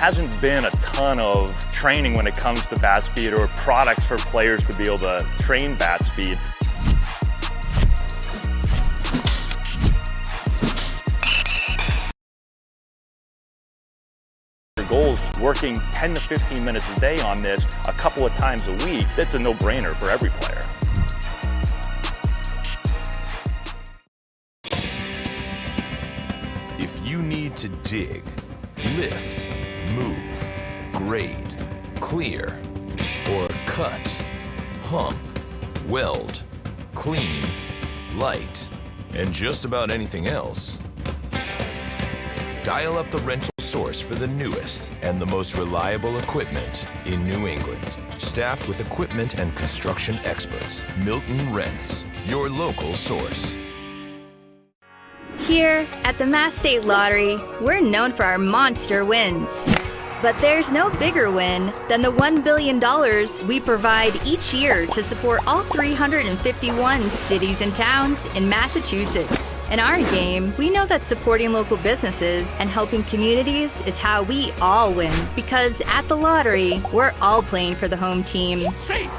hasn't been a ton of training when it comes to bat speed or products for players to be able to train bat speed. Your goals working 10 to 15 minutes a day on this a couple of times a week, that's a no-brainer for every player. If you need to dig, lift, move, grade, clear, or cut, pump, weld, clean, light, and just about anything else, dial up the rental source for the newest and the most reliable equipment in New England. Staffed with equipment and construction experts, Milton Rents, your local source. Here at the Mass State Lottery, we're known for our monster wins. But there's no bigger win than the $1 billion we provide each year to support all 351 cities and towns in Massachusetts. In our game, we know that supporting local businesses and helping communities is how we all win. Because at the lottery, we're all playing for the home team. Safe.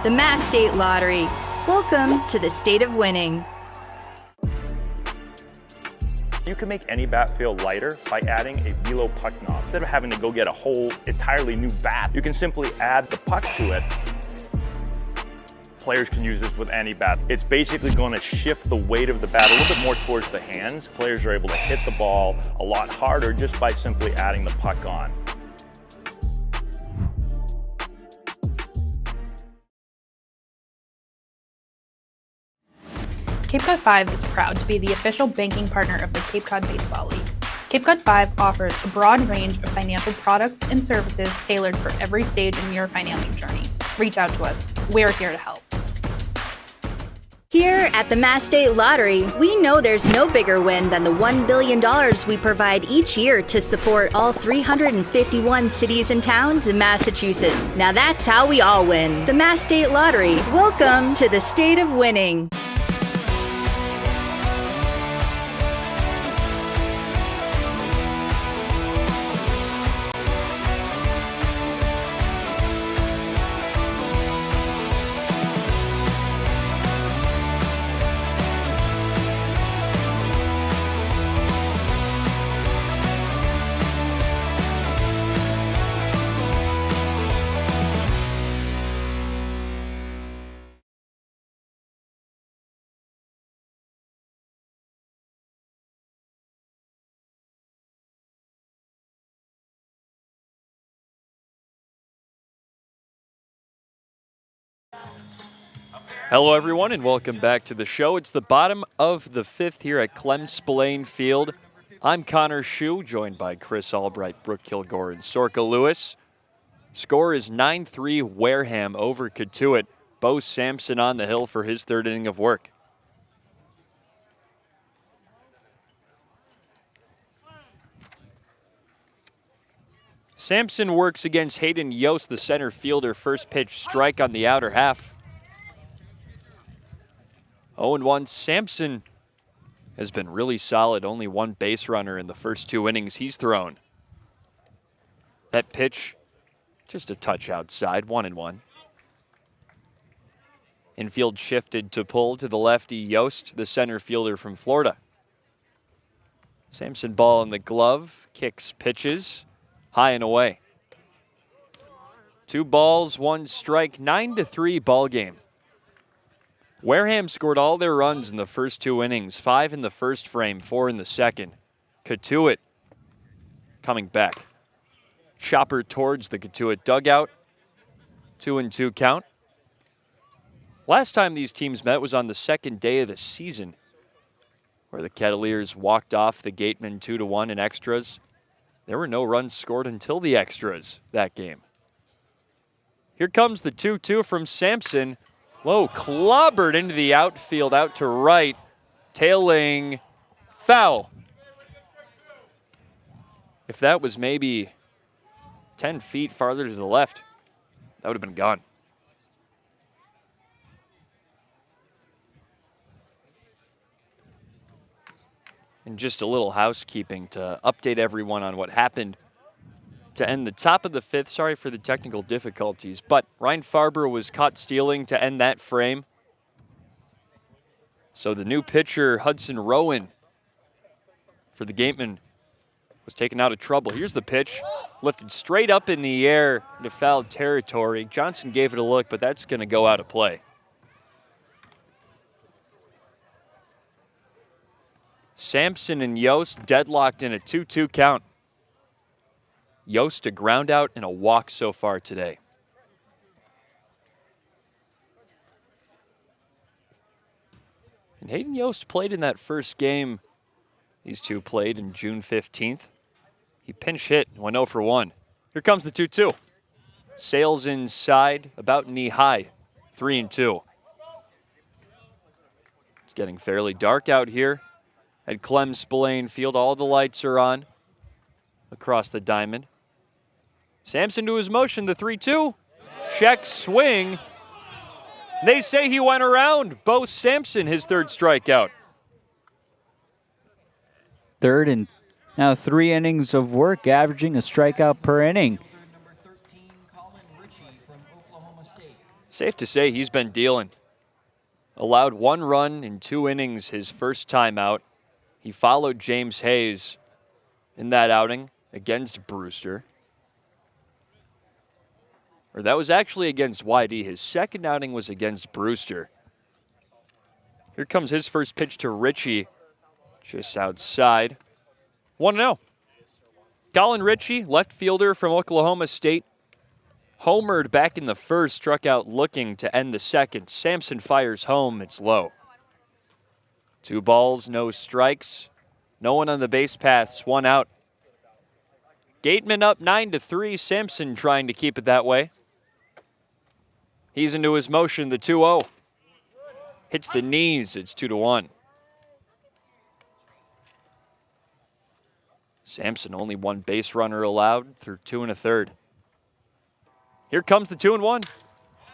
The Mass State Lottery. Welcome to the state of winning. You can make any bat feel lighter by adding a velo puck knob. Instead of having to go get a whole entirely new bat, you can simply add the puck to it. Players can use this with any bat. It's basically going to shift the weight of the bat a little bit more towards the hands. Players are able to hit the ball a lot harder just by simply adding the puck on. Cape Cod 5 is proud to be the official banking partner of the Cape Cod Baseball League. Cape Cod 5 offers a broad range of financial products and services tailored for every stage in your financial journey. Reach out to us. We're here to help. Here at the Mass State Lottery, we know there's no bigger win than the $1 billion we provide each year to support all 351 cities and towns in Massachusetts. Now that's how we all win. The Mass State Lottery. Welcome to the state of winning. Hello, everyone, and welcome back to the show. It's the bottom of the fifth here at Clem Spillane Field. I'm Connor Shue, joined by Chris Albright, Brooke Kilgore, and Sorka Lewis. Score is 9-3 Wareham over Cotuit. Bo Sampson on the hill for his third inning of work. Sampson works against Hayden Yost, the center fielder. First pitch strike on the outer half. 0-1. Sampson has been really solid. Only one base runner in the first two innings he's thrown. That pitch, just a touch outside, 1-1. Infield shifted to pull to the lefty Yost, the center fielder from Florida. Sampson ball in the glove, kicks pitches, high and away. 2 balls, 1 strike, 9-3 ball game. Wareham scored all their runs in the first 2 innings, 5 in the first frame, 4 in the second. Cotuit coming back. Chopper towards the Cotuit dugout. 2-2 count. Last time these teams met was on the second day of the season, where the Kettleers walked off the Gatemen 2-1 in extras. There were no runs scored until the extras that game. Here comes the 2-2 from Sampson. Low, clobbered into the outfield, out to right. Tailing, foul. If that was maybe 10 feet farther to the left, that would have been gone. And just a little housekeeping to update everyone on what happened to end the top of the fifth. Sorry for the technical difficulties, but Ryan Farber was caught stealing to end that frame. So the new pitcher, Hudson Rowan, for the Gatemen, was taken out of trouble. Here's the pitch, lifted straight up in the air into foul territory. Johnson gave it a look, but that's going to go out of play. Sampson and Yost deadlocked in a 2-2 count. Yost a ground out and a walk so far today. And Hayden Yost played in that first game. These two played in June 15th. He pinch hit and went 0 for 1. Here comes the 2-2. Sails inside, about knee high, 3-2. It's getting fairly dark out here at Clem Spillane Field. All the lights are on across the diamond. Sampson to his motion, the 3-2. Check swing. They say he went around. Bo Sampson, his third strikeout. Third and now 3 innings of work, averaging a strikeout per inning. Safe to say he's been dealing. Allowed 1 run in 2 innings his first time out. He followed James Hayes in that outing against Brewster. Or that was actually against YD. His second outing was against Brewster. Here comes his first pitch to Ritchie, just outside. 1-0. Colin Ritchie, left fielder from Oklahoma State, homered back in the first, struck out looking to end the second. Sampson fires home, it's low. 2 balls, no strikes. No one on the base paths, 1 out. Gatemen up 9-3. Sampson trying to keep it that way. He's into his motion, the 2-0. Hits the knees, it's 2-1. Sampson only 1 base runner allowed through 2 1/3. Here comes the 2-1.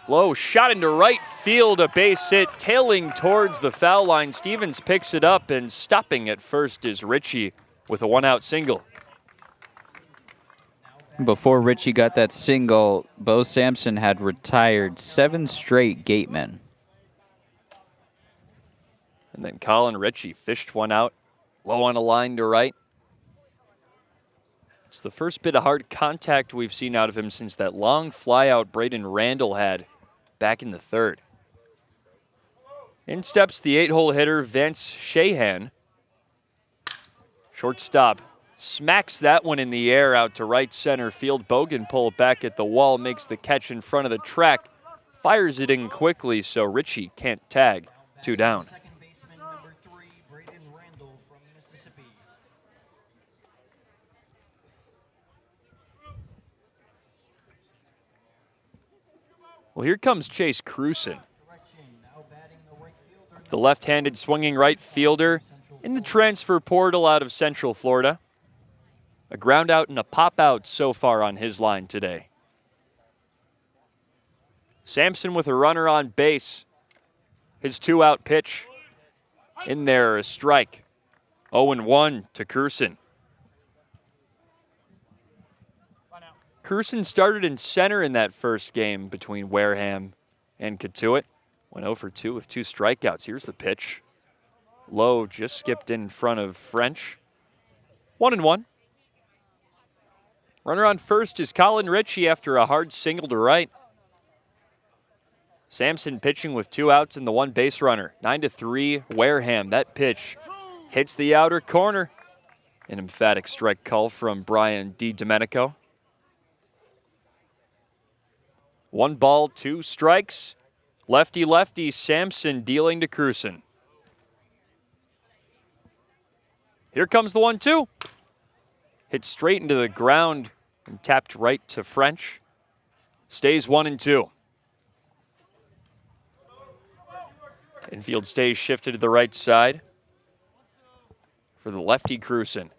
Low shot into right field, a base hit, tailing towards the foul line. Stevens picks it up, and stopping at first is Ritchie with a 1-out single. Before Ritchie got that single, Bo Sampson had retired 7 straight Gatemen. And then Colin Ritchie fished 1 out, low on a line to right. It's the first bit of hard contact we've seen out of him since that long flyout Braden Randall had back in the 3rd. In steps the 8-hole hitter, Vance Shahan. Shortstop smacks that one in the air out to right center field. Bogenpul back at the wall, makes the catch in front of the track, fires it in quickly so Ritchie can't tag. 2 down. Well, here comes Chase Cruson, the left-handed swinging right fielder in the transfer portal out of Central Florida. A ground out and a pop out so far on his line today. Sampson with a runner on base. His 2-out pitch in there, a strike. 0-1 to Cruson. Cruson started in center in that first game between Wareham and Cotuit. Went 0 for 2 with 2 strikeouts. Here's the pitch. Low just skipped in front of French. 1-1. Runner on first is Colin Ritchie after a hard single to right. Sampson pitching with 2 outs and the 1 base runner. 9-3 Wareham. That pitch hits the outer corner. An emphatic strike call from Brian DiDomenico. 1 ball, 2 strikes. Lefty-lefty, Sampson dealing to Cruson. Here comes the 1-2. Hit straight into the ground and tapped right to French. Stays 1-2. Infield stays shifted to the right side for the lefty Cruson.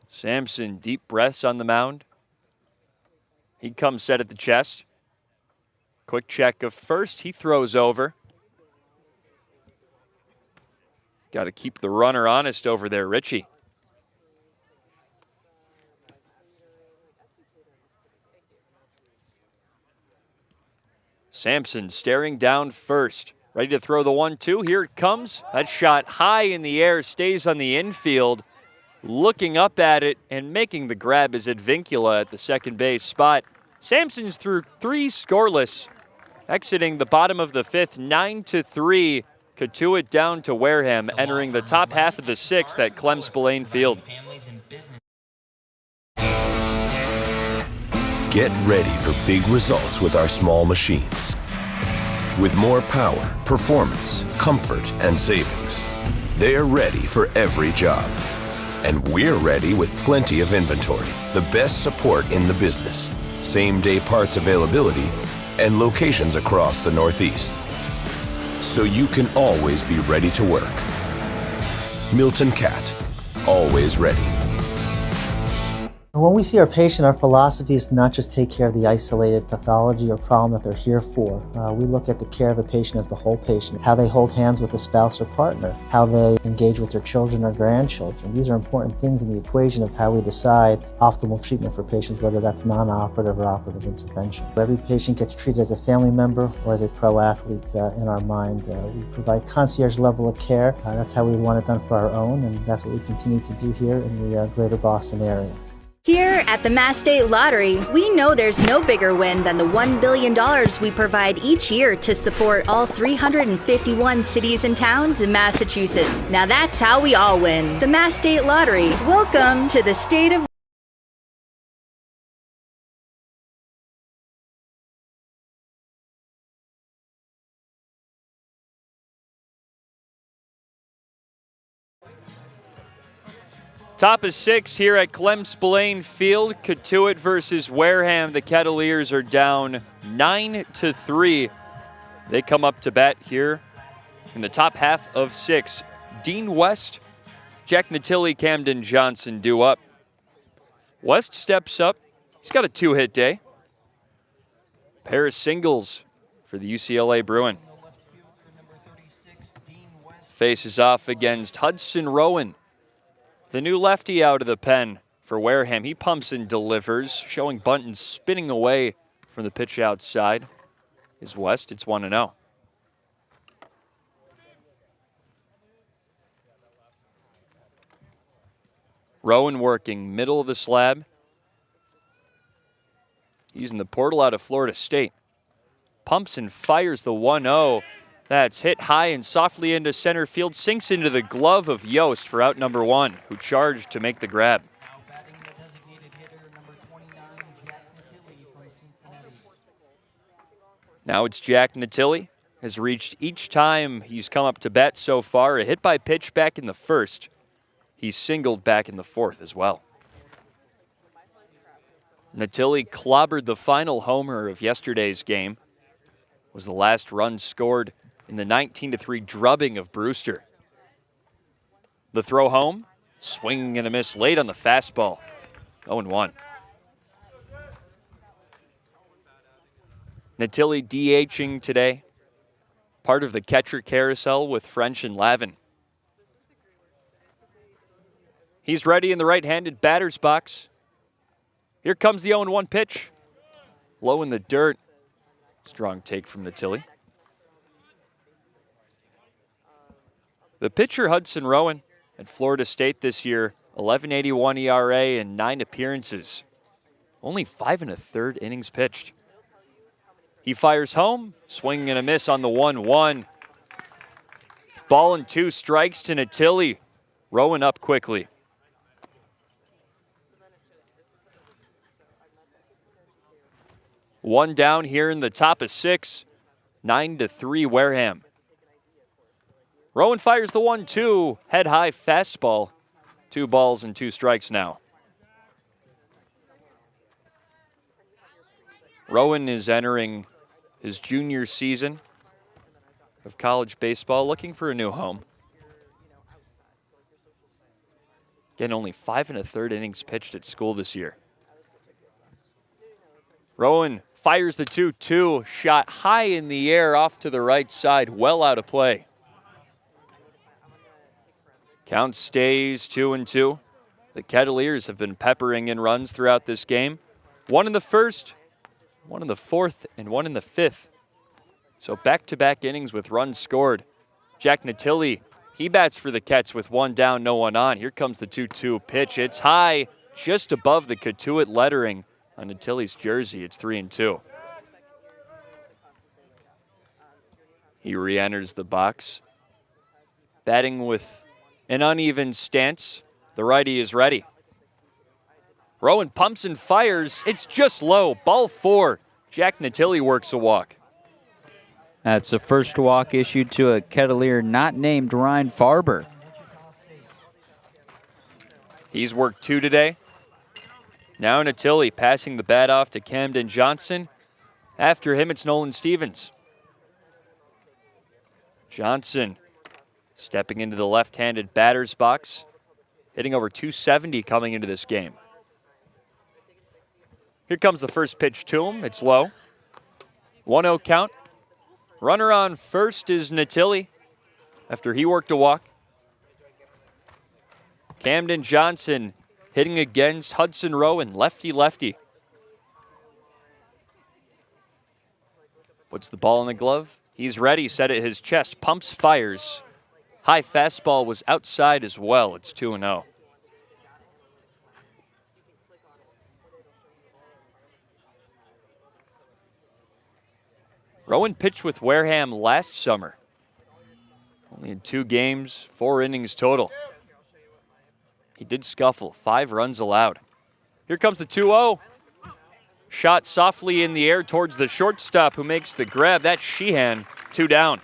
Sampson, deep breaths on the mound. He comes set at the chest. Quick check of first. He throws over. Got to keep the runner honest over there, Ritchie. Sampson staring down first. Ready to throw the 1-2. Here it comes. That shot high in the air, stays on the infield. Looking up at it and making the grab is Advincula at the second base spot. Sampson's through 3 scoreless. Exiting the bottom of the 5th, 9-3. Cotuit down to Wareham, entering the top half of the 6th at Clem Spillane Field. Get ready for big results with our small machines. With more power, performance, comfort, and savings. They're ready for every job. And we're ready with plenty of inventory, the best support in the business, same-day parts availability, and locations across the Northeast. So you can always be ready to work. Milton Cat, always ready. When we see our patient, our philosophy is to not just take care of the isolated pathology or problem that they're here for. We look at the care of a patient as the whole patient, how they hold hands with a spouse or partner, how they engage with their children or grandchildren. These are important things in the equation of how we decide optimal treatment for patients, whether that's non-operative or operative intervention. Every patient gets treated as a family member or as a pro athlete in our mind. We provide concierge level of care. That's how we want it done for our own, and that's what we continue to do here in the greater Boston area. Here at the Mass State Lottery, we know there's no bigger win than the $1 billion we provide each year to support all 351 cities and towns in Massachusetts. Now that's how we all win. The Mass State Lottery. Welcome to the state of Top of 6 here at Clem Spillane Field. Cotuit versus Wareham. The Kettleers are down 9-3. They come up to bat here in the top half of 6. Dean West, Jack Natilli, Camden Johnson due up. West steps up. He's got a 2-hit day. Pair of singles for the UCLA Bruin. Faces off against Hudson Rowan, the new lefty out of the pen for Wareham. He pumps and delivers, showing Bunton spinning away from the pitch outside. Is West, it's 1-0. Rowan working middle of the slab. Using the portal out of Florida State. Pumps and fires the 1-0. That's hit high and softly into center field, sinks into the glove of Yost for out number 1, who charged to make the grab. Now it's Jack Natilli, has reached each time he's come up to bat so far. A hit by pitch back in the 1st. He's singled back in the 4th as well. Natilli clobbered the final homer of yesterday's game. Was the last run scored in the 19-3 drubbing of Brewster. The throw home, swing and a miss late on the fastball. 0-1. Natilli DHing today. Part of the catcher carousel with French and Lavin. He's ready in the right-handed batter's box. Here comes the 0-1 pitch. Low in the dirt. Strong take from Natilli. The pitcher, Hudson Rowan, at Florida State this year, 11.81 ERA and 9 appearances. Only 5 1/3 innings pitched. He fires home, swing and a miss on the 1-1. Ball and 2 strikes to Natilli. Rowan up quickly. One down here in the top of 6, 9-3 Wareham. Rowan fires the 1-2, head high fastball. 2 balls and 2 strikes now. Rowan is entering his junior season of college baseball, looking for a new home. Again, only 5 1/3 innings pitched at school this year. Rowan fires the 2-2, shot high in the air off to the right side, well out of play. Count stays 2-2. The Kettleers have been peppering in runs throughout this game. 1 in the 1st, 1 in the 4th, and 1 in the 5th. So back-to-back innings with runs scored. Jack Natilli, he bats for the Kets with one down, no one on. Here comes the 2-2 pitch. It's high, just above the Cotuit lettering on Natilli's jersey. It's 3-2. He re-enters the box. Batting with an uneven stance. The righty is ready. Rowan pumps and fires. It's just low. Ball 4. Jack Natilli works a walk. That's the first walk issued to a Kettleer not named Ryan Farber. He's worked 2 today. Now Natilli passing the bat off to Camden Johnson. After him, it's Nolan Stevens. Johnson stepping into the left-handed batter's box, hitting over 270 coming into this game. Here comes the first pitch to him. It's low. 1-0 count. Runner on first is Natilli after he worked a walk. Camden Johnson hitting against Hudson Rowan, lefty-lefty. Puts the ball in the glove. He's ready, set at his chest, pumps, fires. High fastball was outside as well. It's 2-0. Rowan pitched with Wareham last summer. Only in 2 games, 4 innings total. He did scuffle, 5 runs allowed. Here comes the 2-0. Shot softly in the air towards the shortstop who makes the grab. That's Sheehan, 2 down.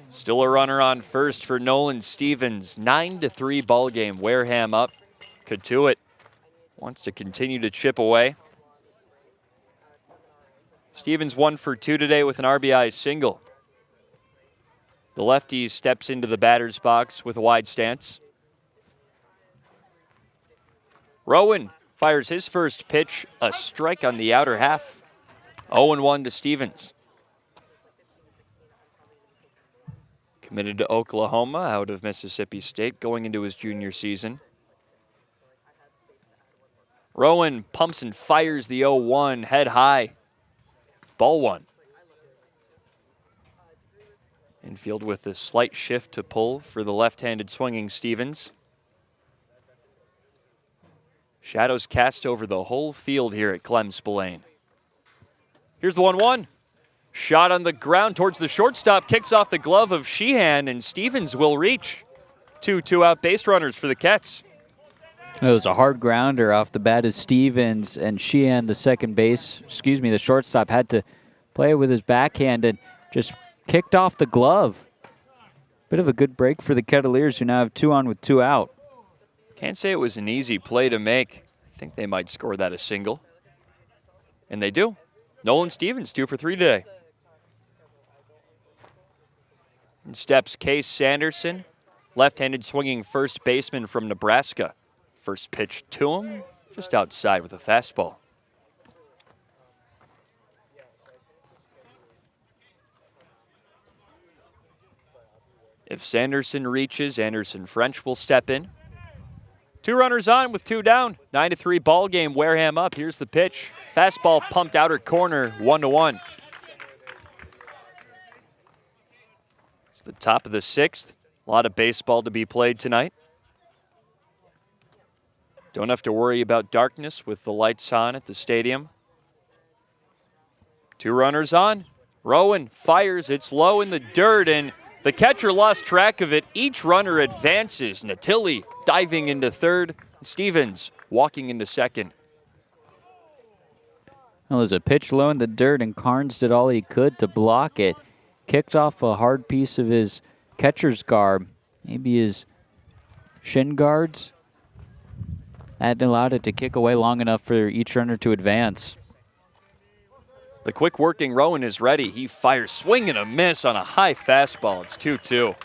Still a runner on first for Nolan Stevens. 9-3 ball game. Wareham up. Cotuit wants to continue to chip away. Stevens 1 for 2 today with an RBI single. The lefty steps into the batter's box with a wide stance. Rowan fires his first pitch, a strike on the outer half. 0-1 to Stevens. Committed to Oklahoma out of Mississippi State going into his junior season. Rowan pumps and fires the 0-1, head high. Ball 1. Infield with a slight shift to pull for the left-handed swinging Stevens. Shadows cast over the whole field here at Clem Spillane. Here's the 1-1. Shot on the ground towards the shortstop, kicks off the glove of Sheehan, and Stevens will reach. 2 out base runners for the Kets. It was a hard grounder off the bat of Stevens, and Sheehan, the the shortstop, had to play it with his backhand and just kicked off the glove. Bit of a good break for the Kettleers, who now have 2 on with 2 out. Can't say it was an easy play to make. I think they might score that a single. And they do. Nolan Stevens, 2 for 3 today. In steps Case Sanderson, left-handed swinging first baseman from Nebraska. First pitch to him, just outside with a fastball. If Sanderson reaches, Anderson French will step in. 2 runners on with 2 down. 9-3 ball game. Wareham up. Here's the pitch. Fastball pumped outer corner. 1-1. It's the top of the 6th. A lot of baseball to be played tonight. Don't have to worry about darkness with the lights on at the stadium. 2 runners on. Rowan fires. It's low in the dirt, and the catcher lost track of it. Each runner advances. Natilli diving into third. Stevens walking into second. Well, there's a pitch low in the dirt, and Carnes did all he could to block it. Kicked off a hard piece of his catcher's garb, maybe his shin guards. That allowed it to kick away long enough for each runner to advance. The quick working Rowan is ready. He fires, swing and a miss on a high fastball. It's 2-2.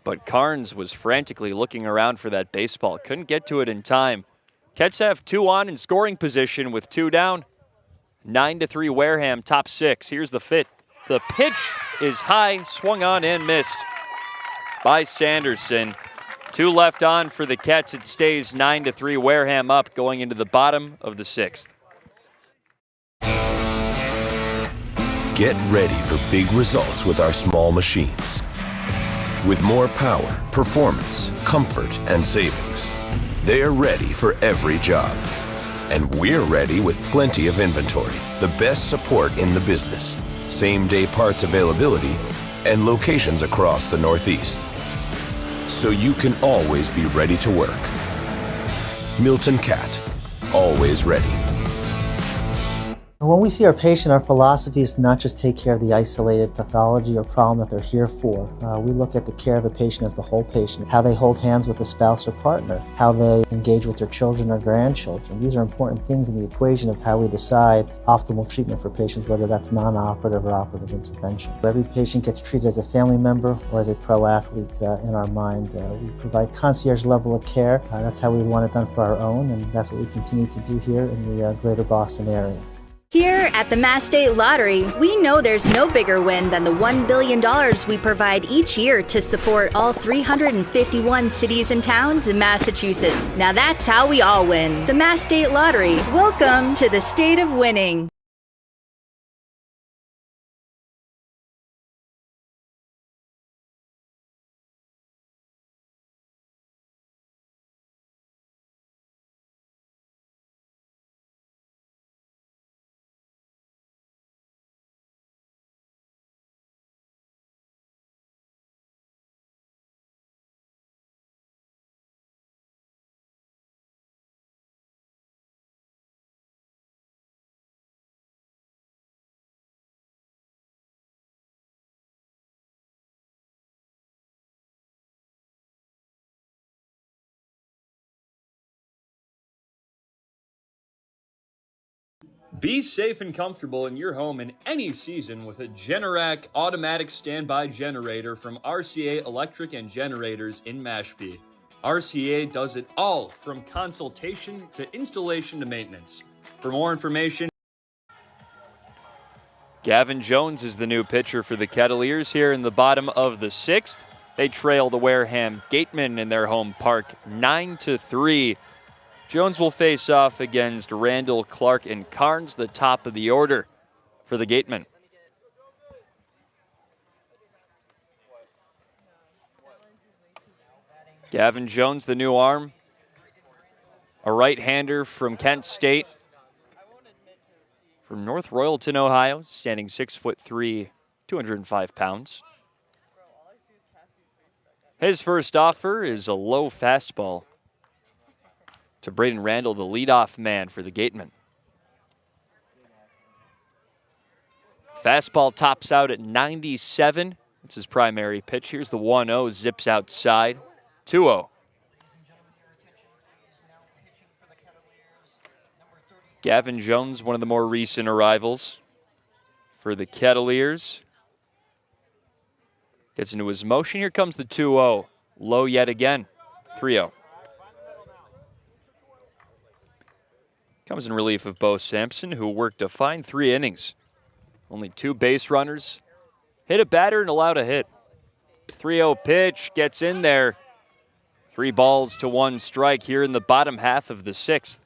But Carnes was frantically looking around for that baseball. Couldn't get to it in time. Kets have 2 on in scoring position with 2 down. 9-3 Wareham, top 6. Here's the fit. The pitch is high, swung on and missed by Sanderson. 2 left on for the Kets. It stays 9-3. Wareham up going into the bottom of the 6th. Get ready for big results with our small machines. With more power, performance, comfort, and savings. They're ready for every job. And we're ready with plenty of inventory, the best support in the business, same-day parts availability, and locations across the Northeast. So you can always be ready to work. Milton Cat, always ready. When we see our patient, our philosophy is to not just take care of the isolated pathology or problem that they're here for. We look at the care of a patient as the whole patient, how they hold hands with a spouse or partner, how they engage with their children or grandchildren. These are important things in the equation of how we decide optimal treatment for patients, whether that's non-operative or operative intervention. Every patient gets treated as a family member or as a pro athlete in our mind. We provide concierge level of care. That's how we want it done for our own, and that's what we continue to do here in the greater Boston area. Here at the Mass State Lottery, we know there's no bigger win than the $1 billion we provide each year to support all 351 cities and towns in Massachusetts. Now that's how we all win. The Mass State Lottery. Welcome to the state of winning. Be safe and comfortable in your home in any season with a Generac automatic standby generator from RCA Electric and Generators in Mashpee. RCA does it all from consultation to installation to maintenance. For more information, Gavin Jones is the new pitcher for the Kettleers here in the bottom of the 6th. They trail the Wareham Gatemen in their home park 9-3. Jones will face off against Randall, Clark, and Carnes, the top of the order for the Gatemen. Gavin Jones, the new arm, a right-hander from Kent State, from North Royalton, Ohio, standing 6'3", 205 pounds. His first offer is a low fastball to Braden Randall, the leadoff man for the Gatemen. Fastball tops out at 97. It's his primary pitch. Here's the 1-0, zips outside. 2-0. Gavin Jones, one of the more recent arrivals for the Kettleers. Gets into his motion. Here comes the 2-0. Low yet again. 3-0. Comes in relief of Bo Sampson, who worked a fine 3 innings. Only 2 base runners. Hit a batter and allowed a hit. 3-0 pitch gets in there. 3 balls to 1 strike here in the bottom half of the 6th.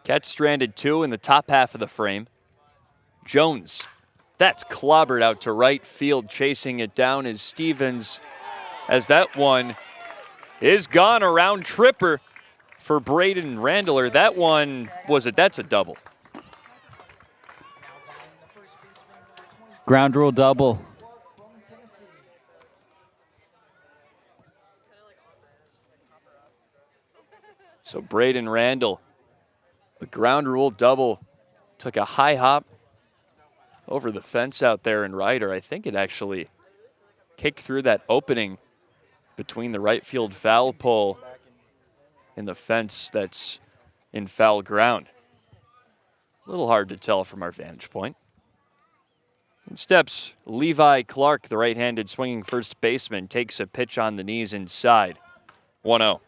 Catch stranded 2 in the top half of the frame. Jones, that's clobbered out to right field. Chasing it down is Stevens, as that one is gone. Around tripper for Braden Randler. That one, that's a double. Ground rule double. So Braden Randall, the ground rule double, took a high hop over the fence out there in right, or I think it actually kicked through that opening between the right field foul pole and the fence that's in foul ground. A little hard to tell from our vantage point. In steps Levi Clark, the right-handed swinging first baseman, takes a pitch on the knees inside. 1-0.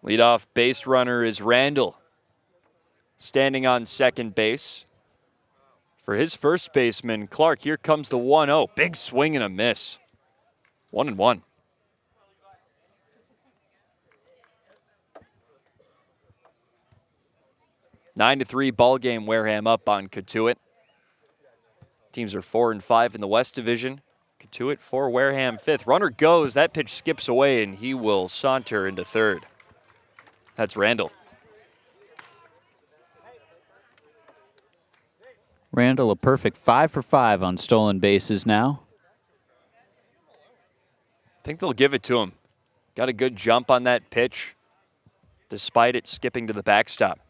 Leadoff base runner is Randall. standing on second base. For his first baseman, Clark, here comes the 1-0. Big swing and a miss. 1-1. Nine to 3 ball game. Wareham up on Cotuit. Teams are 4 and 5 in the West Division. Cotuit 4, Wareham 5th. Runner goes. That pitch skips away, and he will saunter into third. That's Randall. Randall, a perfect 5 for 5 on stolen bases now. I think they'll give it to him. Got a good jump on that pitch, despite it skipping to the backstop.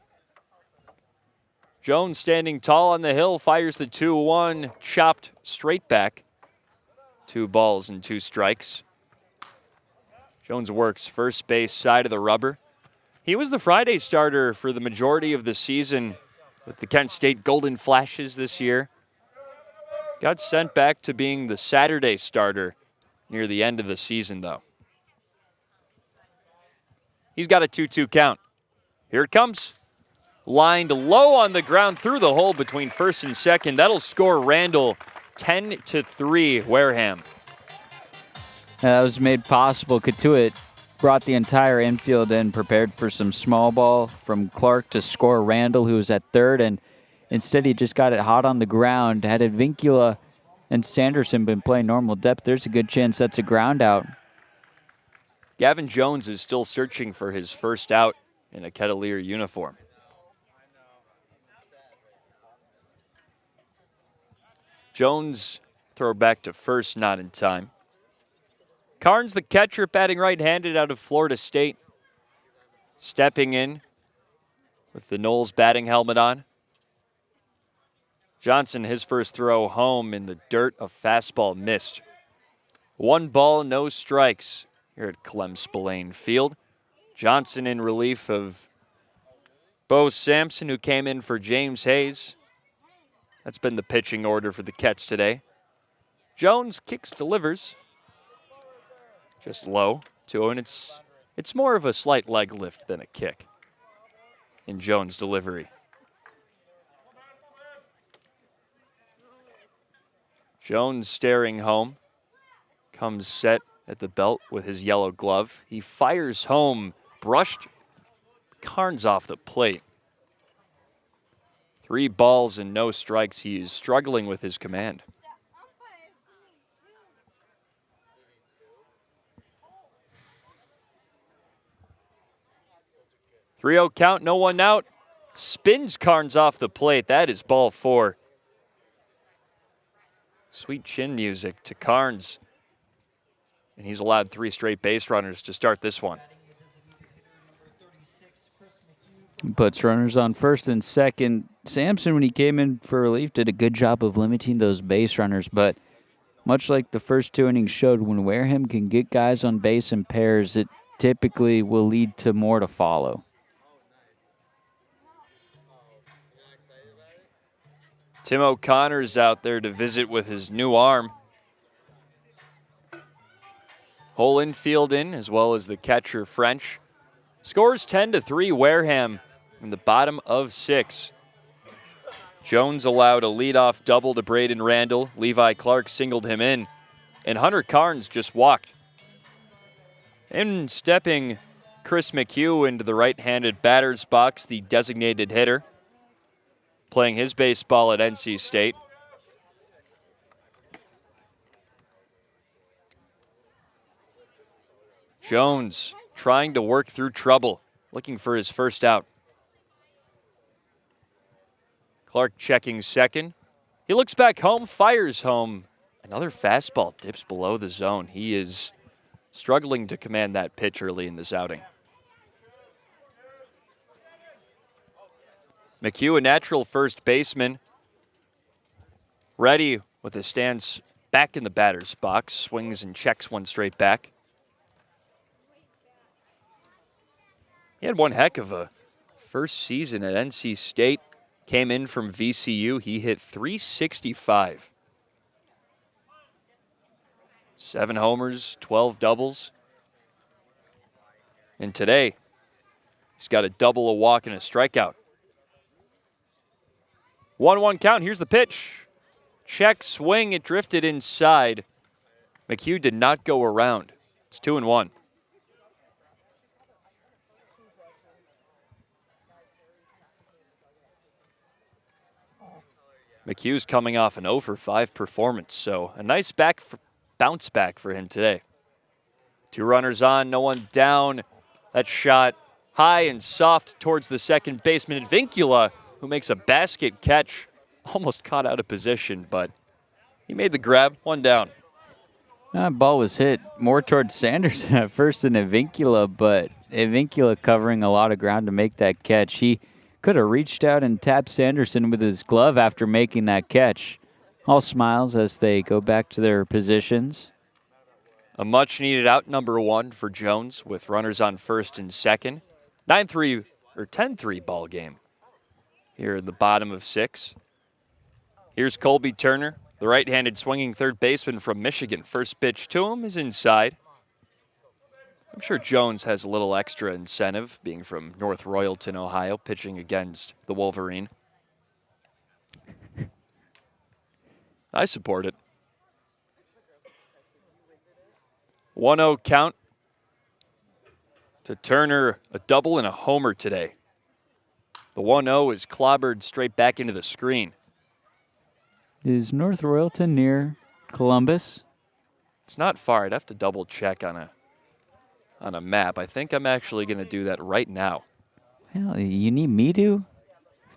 Jones standing tall on the hill, fires the 2-1, chopped straight back. 2 balls and 2 strikes. Jones works first base side of the rubber. He was the Friday starter for the majority of the season with the Kent State Golden Flashes this year. Got sent back to being the Saturday starter near the end of the season, though. He's got a 2-2 count. Here it comes. Lined low on the ground through the hole between first and second. That'll score Randall 10-3 Wareham. That was made possible. Cotuit brought the entire infield in, prepared for some small ball from Clark to score Randall, who was at third, and instead he just got it hot on the ground. Had Advincula and Sanderson been playing normal depth, there's a good chance that's a ground out. Gavin Jones is still searching for his first out in a Kettleer uniform. Jones throw back to first, not in time. Carnes, the catcher, batting right-handed out of Florida State. Stepping in with the Knowles batting helmet on. Johnson, his first throw home in the dirt, a fastball missed. 1 ball, no strikes here at Clem Spillane Field. Johnson in relief of Bo Sampson, who came in for James Hayes. That's been the pitching order for the Kets today. Jones kicks, delivers. Just low, 2-0, and it's more of a slight leg lift than a kick in Jones' delivery. Jones staring home, comes set at the belt with his yellow glove. He fires home, brushed Carnes off the plate. 3 balls and no strikes. He is struggling with his command. .3-0 count, no one out. Spins Carnes off the plate. That is ball 4. Sweet chin music to Carnes. And he's allowed 3 straight base runners to start this one. Puts runners on first and second. Sampson, when he came in for relief, did a good job of limiting those base runners, but much like the first 2 innings showed, when Wareham can get guys on base in pairs, it typically will lead to more to follow. Tim O'Connor's out there to visit with his new arm. Whole infield in, as well as the catcher French. Scores 10-3 Wareham in the bottom of 6. Jones allowed a leadoff double to Braden Randall. Levi Clark singled him in, and Hunter Carnes just walked. And stepping Chris McHugh into the right-handed batter's box, the designated hitter, playing his baseball at NC State. Jones trying to work through trouble, looking for his first out. Clark checking second. He looks back home, fires home. Another fastball dips below the zone. He is struggling to command that pitch early in this outing. McHugh, a natural first baseman, ready with his stance back in the batter's box, swings and checks one straight back. He had one heck of a first season at NC State. Came in from VCU. He hit .365. 7 homers, 12 doubles. And today, he's got a double, a walk, and a strikeout. 1-1 count. Here's the pitch. Check swing. It drifted inside. McHugh did not go around. It's 2-1. McHugh's coming off an 0 for 5 performance, so a nice bounce back for him today. 2 runners on, no one down. That shot high and soft towards the second baseman, Vincula, who makes a basket catch. Almost caught out of position, but he made the grab. 1 down. That ball was hit more towards Sanderson at first than Vincula, but Vincula covering a lot of ground to make that catch. He could have reached out and tapped Sanderson with his glove after making that catch. All smiles as they go back to their positions. A much-needed out, number 1 for Jones with runners on first and second. 9-3 or 10-3 ball game here in the bottom of 6. Here's Colby Turner, the right-handed swinging third baseman from Michigan. First pitch to him is inside. I'm sure Jones has a little extra incentive, being from North Royalton, Ohio, pitching against the Wolverine. I support it. 1-0 count to Turner, a double and a homer today. The 1-0 is clobbered straight back into the screen. Is North Royalton near Columbus? It's not far. I'd have to double check on a map. I think I'm actually going to do that right now. Hell, you need me to?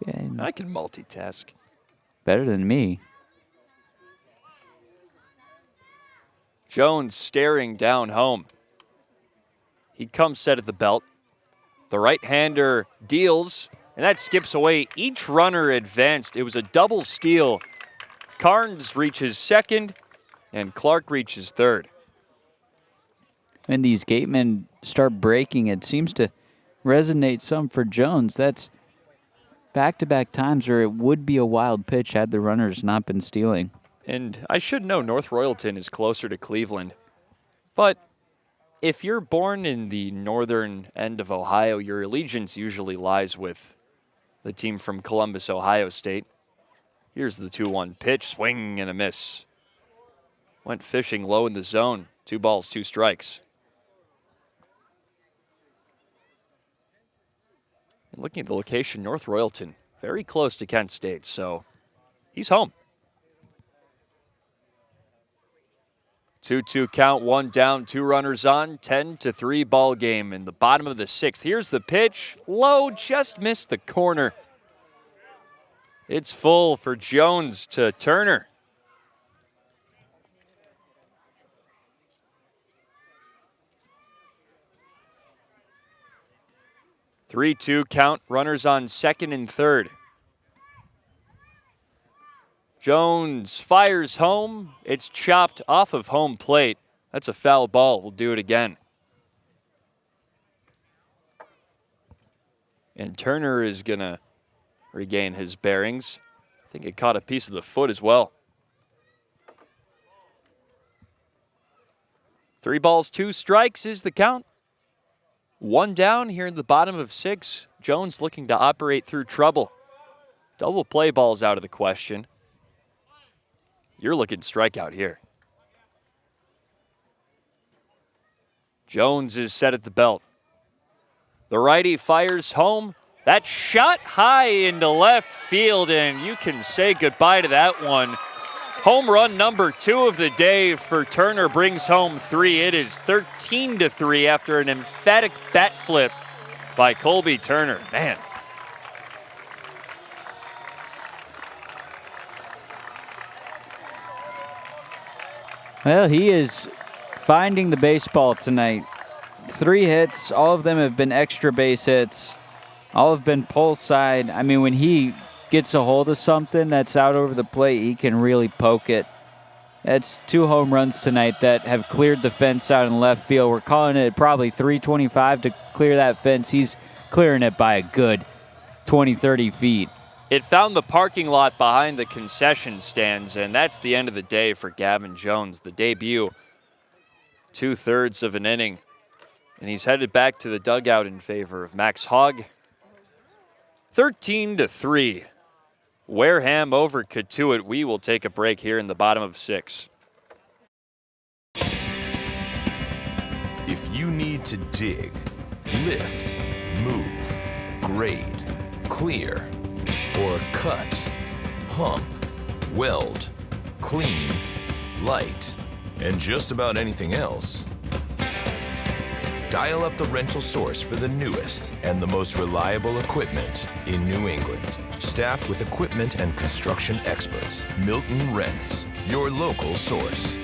Yeah, I can multitask. better than me. Jones staring down home. He comes set at the belt. The right-hander deals, and that skips away. Each runner advanced. It was a double steal. Carnes reaches second, and Clark reaches third. When these gatemen start breaking, it seems to resonate some for Jones. That's back-to-back times where it would be a wild pitch had the runners not been stealing. And I should know North Royalton is closer to Cleveland. But if you're born in the northern end of Ohio, your allegiance usually lies with the team from Columbus, Ohio State. Here's the 2-1 pitch, swing and a miss. Went fishing low in the zone. 2 balls, 2 strikes. And looking at the location, North Royalton, very close to Kent State, so he's home. 2-2 count, 1 down, 2 runners on, 10-3 ball game in the bottom of the 6th. Here's the pitch, low, just missed the corner. It's full for Jones to Turner. Three-two count, runners on second and third. Jones fires home. It's chopped off of home plate. That's a foul ball. We'll do it again. And Turner is going to regain his bearings. I think it caught a piece of the foot as well. 3 balls, 2 strikes is the count. 1 down here in the bottom of 6. Jones looking to operate through trouble. Double play ball's out of the question. You're looking strikeout here. Jones is set at the belt. The righty fires home. That shot high into left field, and you can say goodbye to that one. Home run number 2 of the day for Turner brings home 3. It is 13-3 after an emphatic bat flip by Colby Turner. Man. Well, he is finding the baseball tonight. 3 hits, all of them have been extra base hits. All have been pull side. I mean, when he gets a hold of something that's out over the plate, he can really poke it. That's 2 home runs tonight that have cleared the fence out in left field. We're calling it probably 325 to clear that fence. He's clearing it by a good 20, 30 feet. It found the parking lot behind the concession stands, and that's the end of the day for Gavin Jones. The debut, 2/3 of an inning, and he's headed back to the dugout in favor of Max Hogg. 13-3. Wareham over Cotuit. We will take a break here in the bottom of 6. If you need to dig, lift, move, grade, clear, or cut, pump, weld, clean, light, and just about anything else, dial up the rental source for the newest and the most reliable equipment in New England. Staffed with equipment and construction experts, Milton Rents, your local source.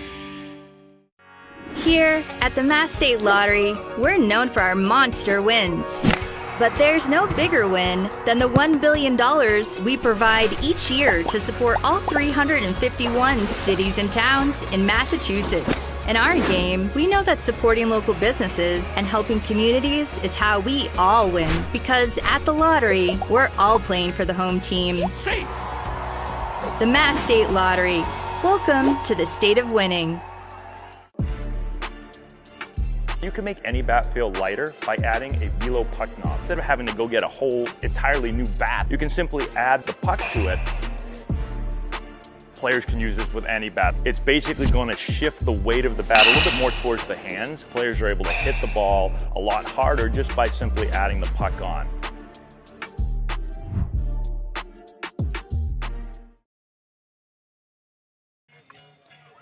Here at the Mass State Lottery, we're known for our monster wins. But there's no bigger win than the $1 billion we provide each year to support all 351 cities and towns in Massachusetts. In our game, we know that supporting local businesses and helping communities is how we all win. Because at the lottery, we're all playing for the home team. The Mass State Lottery. Welcome to the state of winning. You can make any bat feel lighter by adding a velo puck knob. Instead of having to go get a whole entirely new bat, you can simply add the puck to it. Players can use this with any bat. It's basically going to shift the weight of the bat a little bit more towards the hands. Players are able to hit the ball a lot harder just by simply adding the puck on.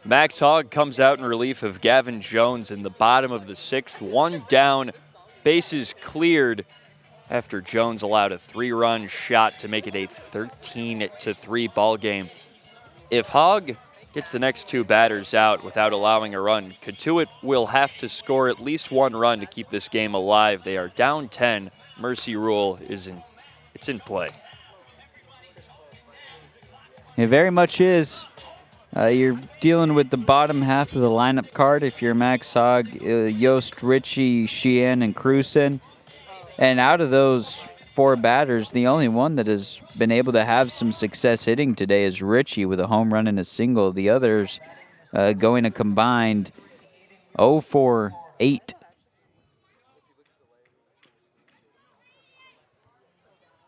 Max Hogg comes out in relief of Gavin Jones in the bottom of the 6th. 1 down, bases cleared after Jones allowed a 3-run shot to make it a 13-3 ball game. If Hogg gets the next 2 batters out without allowing a run, Cotuit will have to score at least 1 run to keep this game alive. They are down 10. Mercy rule is in play. It very much is. You're dealing with the bottom half of the lineup card if you're Max Hogg, Yost, Ritchie, Sheehan, and Cruzen. And out of those 4 batters, the only one that has been able to have some success hitting today is Ritchie with a home run and a single. The others going a combined 0 for 8.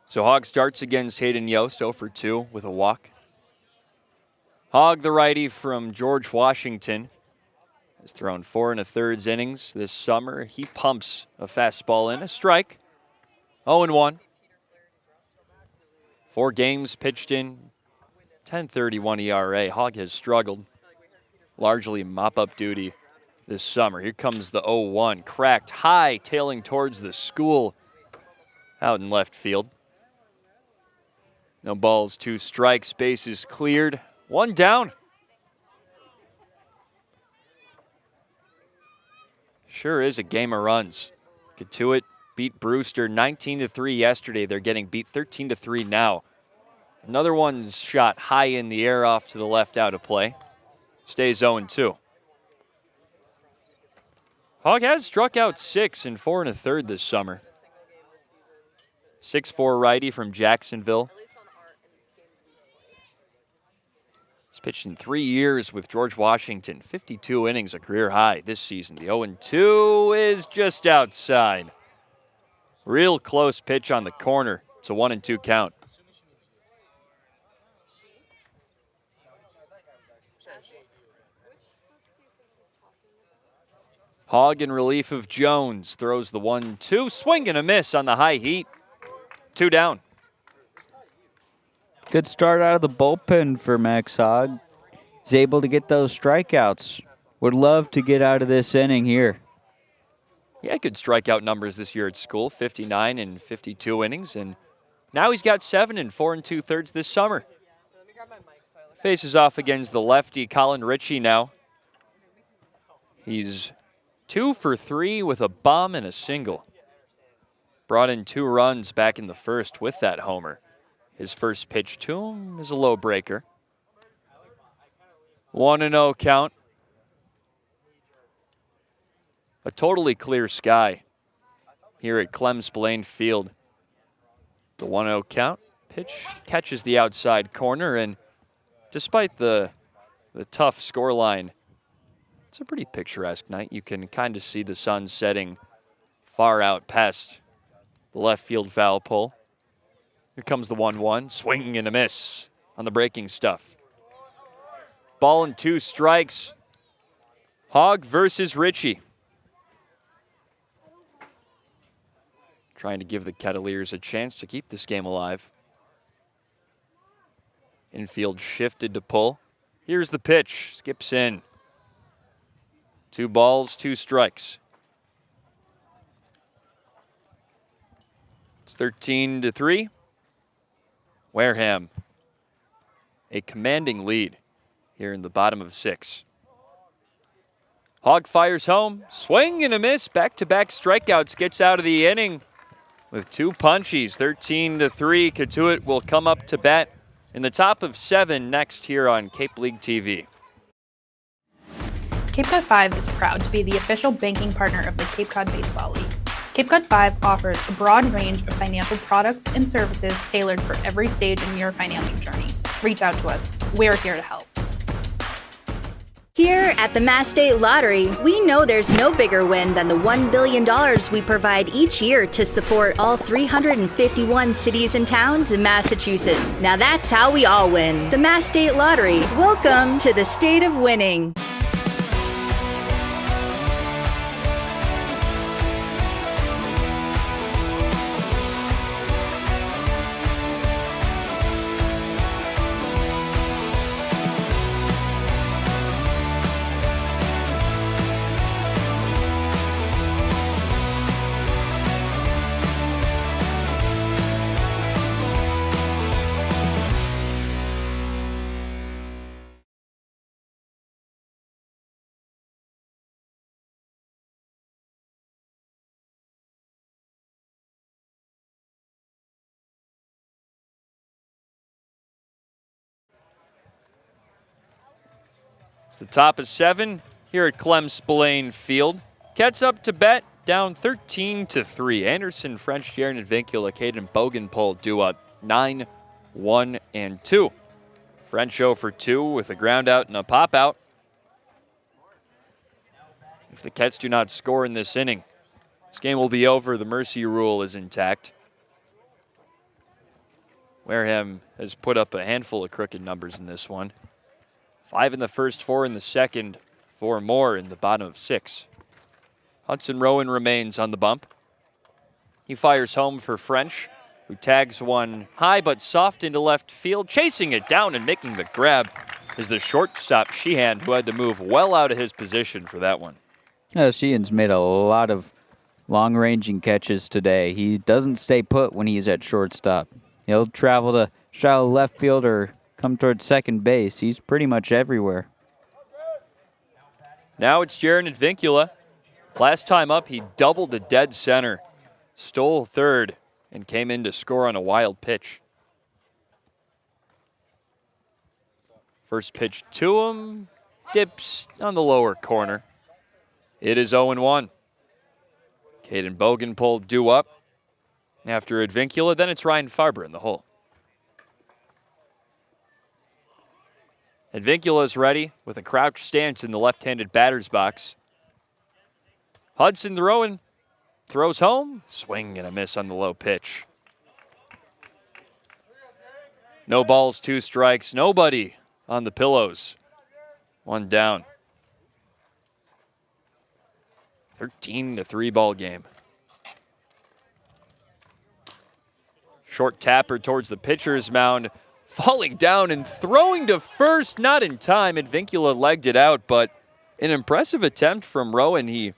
So Hogg starts against Hayden Yost, 0 for 2 with a walk. Hogg, the righty from George Washington, has thrown 4 1/3 innings this summer. He pumps a fastball in, a strike. 0-1. 4 games pitched in, 10.31 ERA. Hogg has struggled, largely mop-up duty this summer. Here comes the 0-1, cracked high, tailing towards the school out in left field. No balls, 2 strikes, bases cleared. 1 down. Sure is a game of runs. Cotuit beat Brewster 19-3 yesterday. They're getting beat 13-3 now. Another one's shot high in the air off to the left out of play. Stays 0-2. Hogg has struck out 6 in 4 1/3 this summer. 6'4" righty from Jacksonville. He's pitched in 3 years with George Washington. 52 innings, a career high this season. The 0-2 is just outside. Real close pitch on the corner. It's a 1-2 count. Hogg in relief of Jones. Throws the 1-2. Swing and a miss on the high heat. 2 down. Good start out of the bullpen for Max Hogg. He's able to get those strikeouts. Would love to get out of this inning here. He had good strikeout numbers this year at school, 59 and 52 innings, and now he's got 7 in 4 2/3 this summer. Faces off against the lefty Colin Ritchie now. He's 2 for 3 with a bomb and a single. Brought in 2 runs back in the first with that homer. His first pitch to him is a low breaker. 1-0 count. A totally clear sky here at Clem Spillane Field. The 1-0 count. Pitch catches the outside corner, and despite the tough scoreline, it's a pretty picturesque night. You can kind of see the sun setting far out past the left field foul pole. Here comes the 1-1. Swing and a miss on the breaking stuff. Ball and 2 strikes. Hogg versus Ritchie. Trying to give the Kettleers a chance to keep this game alive. Infield shifted to pull. Here's the pitch. Skips in. 2 balls, 2 strikes. It's 13-3. Wareham, a commanding lead here in the bottom of 6. Hogg fires home. Swing and a miss. Back-to-back strikeouts. Gets out of the inning with 2 punchies. 13-3. Cotuit will come up to bat in the top of 7 next here on Cape League TV. Cape Cod 5 is proud to be the official banking partner of the Cape Cod Baseball League. Cape Cod 5 offers a broad range of financial products and services tailored for every stage in your financial journey. Reach out to us. We're here to help. Here at the Mass State Lottery, we know there's no bigger win than the $1 billion we provide each year to support all 351 cities and towns in Massachusetts. Now that's how we all win. The Mass State Lottery. Welcome to the state of winning. It's the top of 7 here at Clem Spillane Field. Cats up to bat, down 13-3. Anderson, French, Jaron Vincula, Caden Bogenpole do up 9, 1, and 2. French 0 for 2 with a ground out and a pop out. If the Cats do not score in this inning, this game will be over. The mercy rule is intact. Wareham has put up a handful of crooked numbers in this one. 5 in the first, 4 in the second, 4 more in the bottom of 6. Hudson Rowan remains on the bump. He fires home for French, who tags one high but soft into left field. Chasing it down and making the grab is the shortstop Sheehan, who had to move well out of his position for that one. Sheehan's made a lot of long-ranging catches today. He doesn't stay put when he's at shortstop. He'll travel to shallow left field or come towards second base. He's pretty much everywhere. Now it's Jaron Vincula. Last time up, he doubled to dead center, stole third, and came in to score on a wild pitch. First pitch to him, dips on the lower corner. It is 0-1. Caden Bogenpole due up after Advincula. Then it's Ryan Farber in the hole. Advincula is ready with a crouch stance in the left-handed batter's box. Hudson throwing, throws home, swing and a miss on the low pitch. No balls, 2 strikes, nobody on the pillows. 1 down. 13-3 ball game. Short tapper towards the pitcher's mound, falling down and throwing to first, not in time. Advincula legged it out, but an impressive attempt from Rowan. He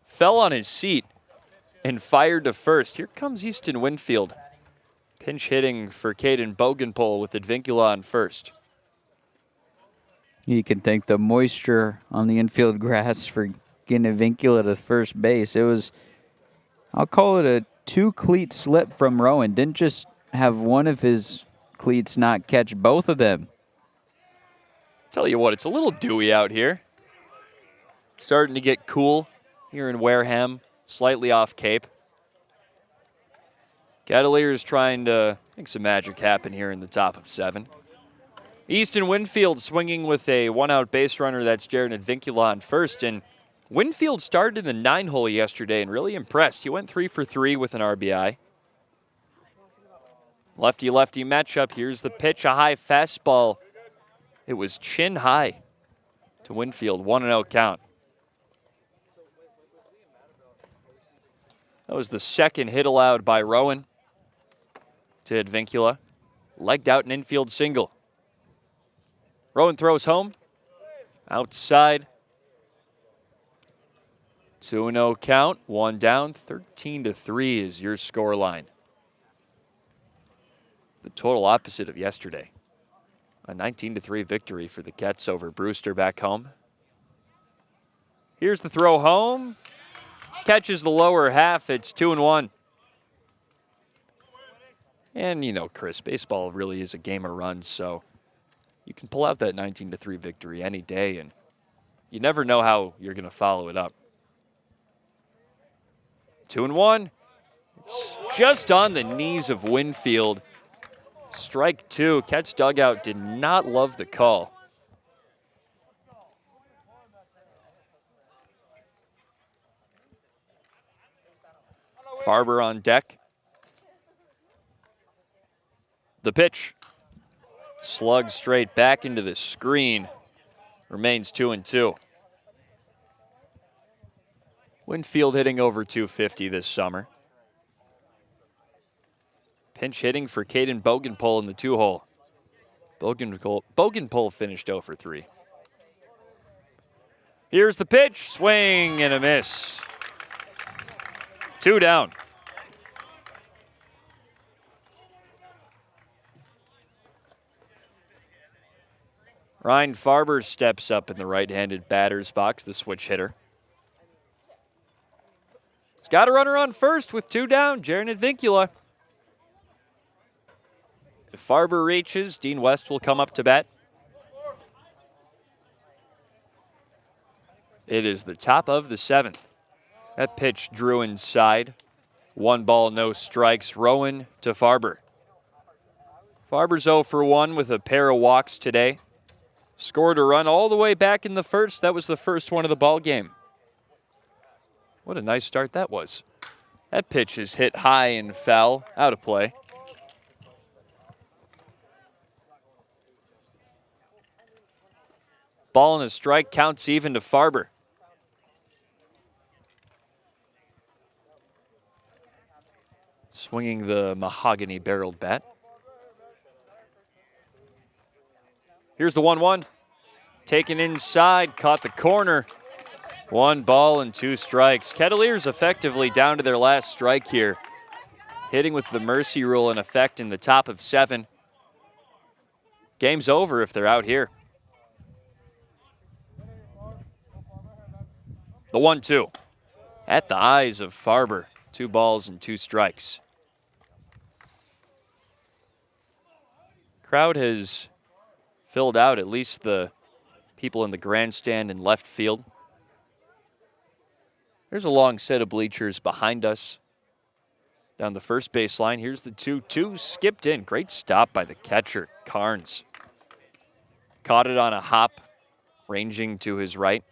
fell on his seat and fired to first. Here comes Easton Winfield. Pinch hitting for Caden Bogenpole with Advincula on first. You can thank the moisture on the infield grass for getting Advincula to first base. It was, I'll call it a 2-cleat slip from Rowan. Didn't just have one of his cleats not catch both of them. Tell you what, it's a little dewy out here. Starting to get cool here in Wareham, slightly off Cape. Kettleers trying to make some magic happen here in the top of 7. Easton Winfield swinging with a 1-out base runner. That's Jaron Advincula on first. And Winfield started in the 9-hole yesterday and really impressed. He went 3 for 3 with an RBI. Lefty-lefty matchup. Here's the pitch, a high fastball. It was chin high to Winfield, 1-0 count. That was the second hit allowed by Rowan to Advincula. Legged out an infield single. Rowan throws home. Outside. 2-0 count, 1 down, 13-3 is your score line. The total opposite of yesterday. A 19-3 victory for the Kets over Brewster back home. Here's the throw home. Catches the lower half. It's 2-1. And, you know, Chris, baseball really is a game of runs, so you can pull out that 19-3 victory any day, and you never know how you're going to follow it up. 2-1. It's just on the knees of Winfield. Strike two. Kets dugout did not love the call. Farber on deck. The pitch. Slug straight back into the screen. Remains 2-2. Winfield hitting over 250 this summer. Pinch hitting for Caden Bogenpole in the 2-hole. Bogenpole finished 0 for 3. Here's the pitch. Swing and a miss. 2 down. Ryan Farber steps up in the right-handed batter's box, the switch hitter. He's got a runner on first with 2 down, Jaron Advincula. If Farber reaches, Dean West will come up to bat. It is the top of the 7th. That pitch drew inside. 1 ball, no strikes. Rowan to Farber. Farber's 0 for 1 with a pair of walks today. Scored a run all the way back in the first. That was the first one of the ball game. What a nice start that was. That pitch is hit high and foul, out of play. Ball and a strike, counts even to Farber. Swinging the mahogany barreled bat. Here's the 1-1. Taken inside, caught the corner. 1 ball and 2 strikes. Kettleers effectively down to their last strike here. Hitting with the mercy rule in effect in the top of 7. Game's over if they're out here. The 1-2. At the eyes of Farber. 2 balls and 2 strikes. Crowd has filled out, at least the people in the grandstand and left field. There's a long set of bleachers behind us. Down the first baseline, here's the 2-2, skipped in. Great stop by the catcher, Carnes. Caught it on a hop, ranging to his right.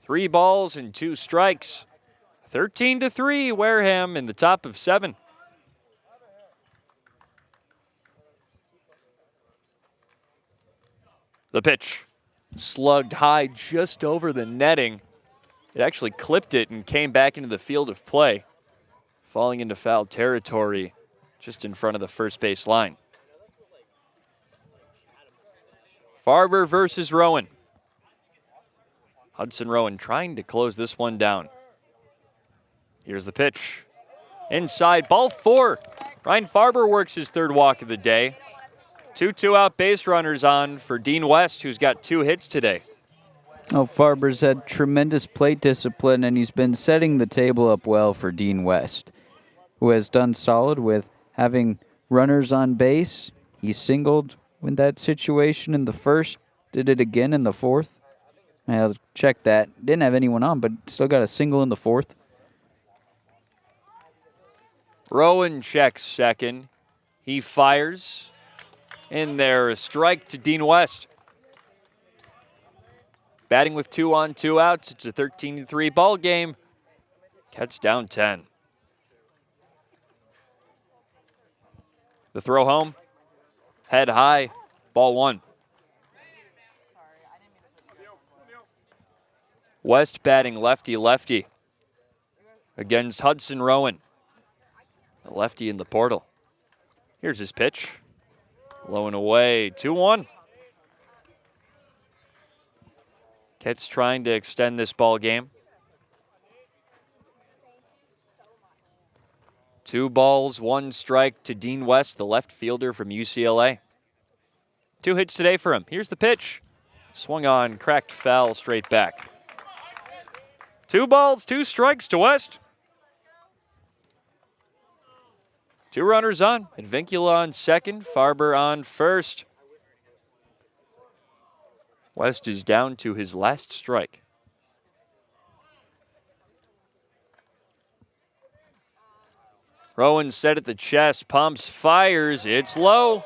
3 balls and 2 strikes. 13-3, Wareham in the top of 7. The pitch, slugged high just over the netting. It actually clipped it and came back into the field of play, falling into foul territory just in front of the first base line. Farber versus Rowan. Hudson Rowan trying to close this one down. Here's the pitch. Inside, ball 4. Ryan Farber works his 3rd walk of the day. 2 out base runners on for Dean West, who's got 2 hits today. Oh, Farber's had tremendous plate discipline, and he's been setting the table up well for Dean West, who has done solid with having runners on base. He singled in that situation in the first, did it again in the 4th. I'll check that. Didn't have anyone on, but still got a single in the 4th. Rowan checks second. He fires. In there, a strike to Dean West. Batting with 2 on, 2 outs. It's a 13-3 ball game. Cats down 10. The throw home, head high, ball one. West batting lefty-lefty against Hudson Rowan, the lefty in the portal. Here's his pitch. Low and away, 2-1. Kett's trying to extend this ball game. 2 balls, 1 strike to Dean West, the left fielder from UCLA. 2 hits today for him. Here's the pitch. Swung on, cracked foul, straight back. 2 balls, 2 strikes to West. 2 runners on. Advincula on second, Farber on first. West is down to his last strike. Rowan set at the chest, pumps, fires, it's low.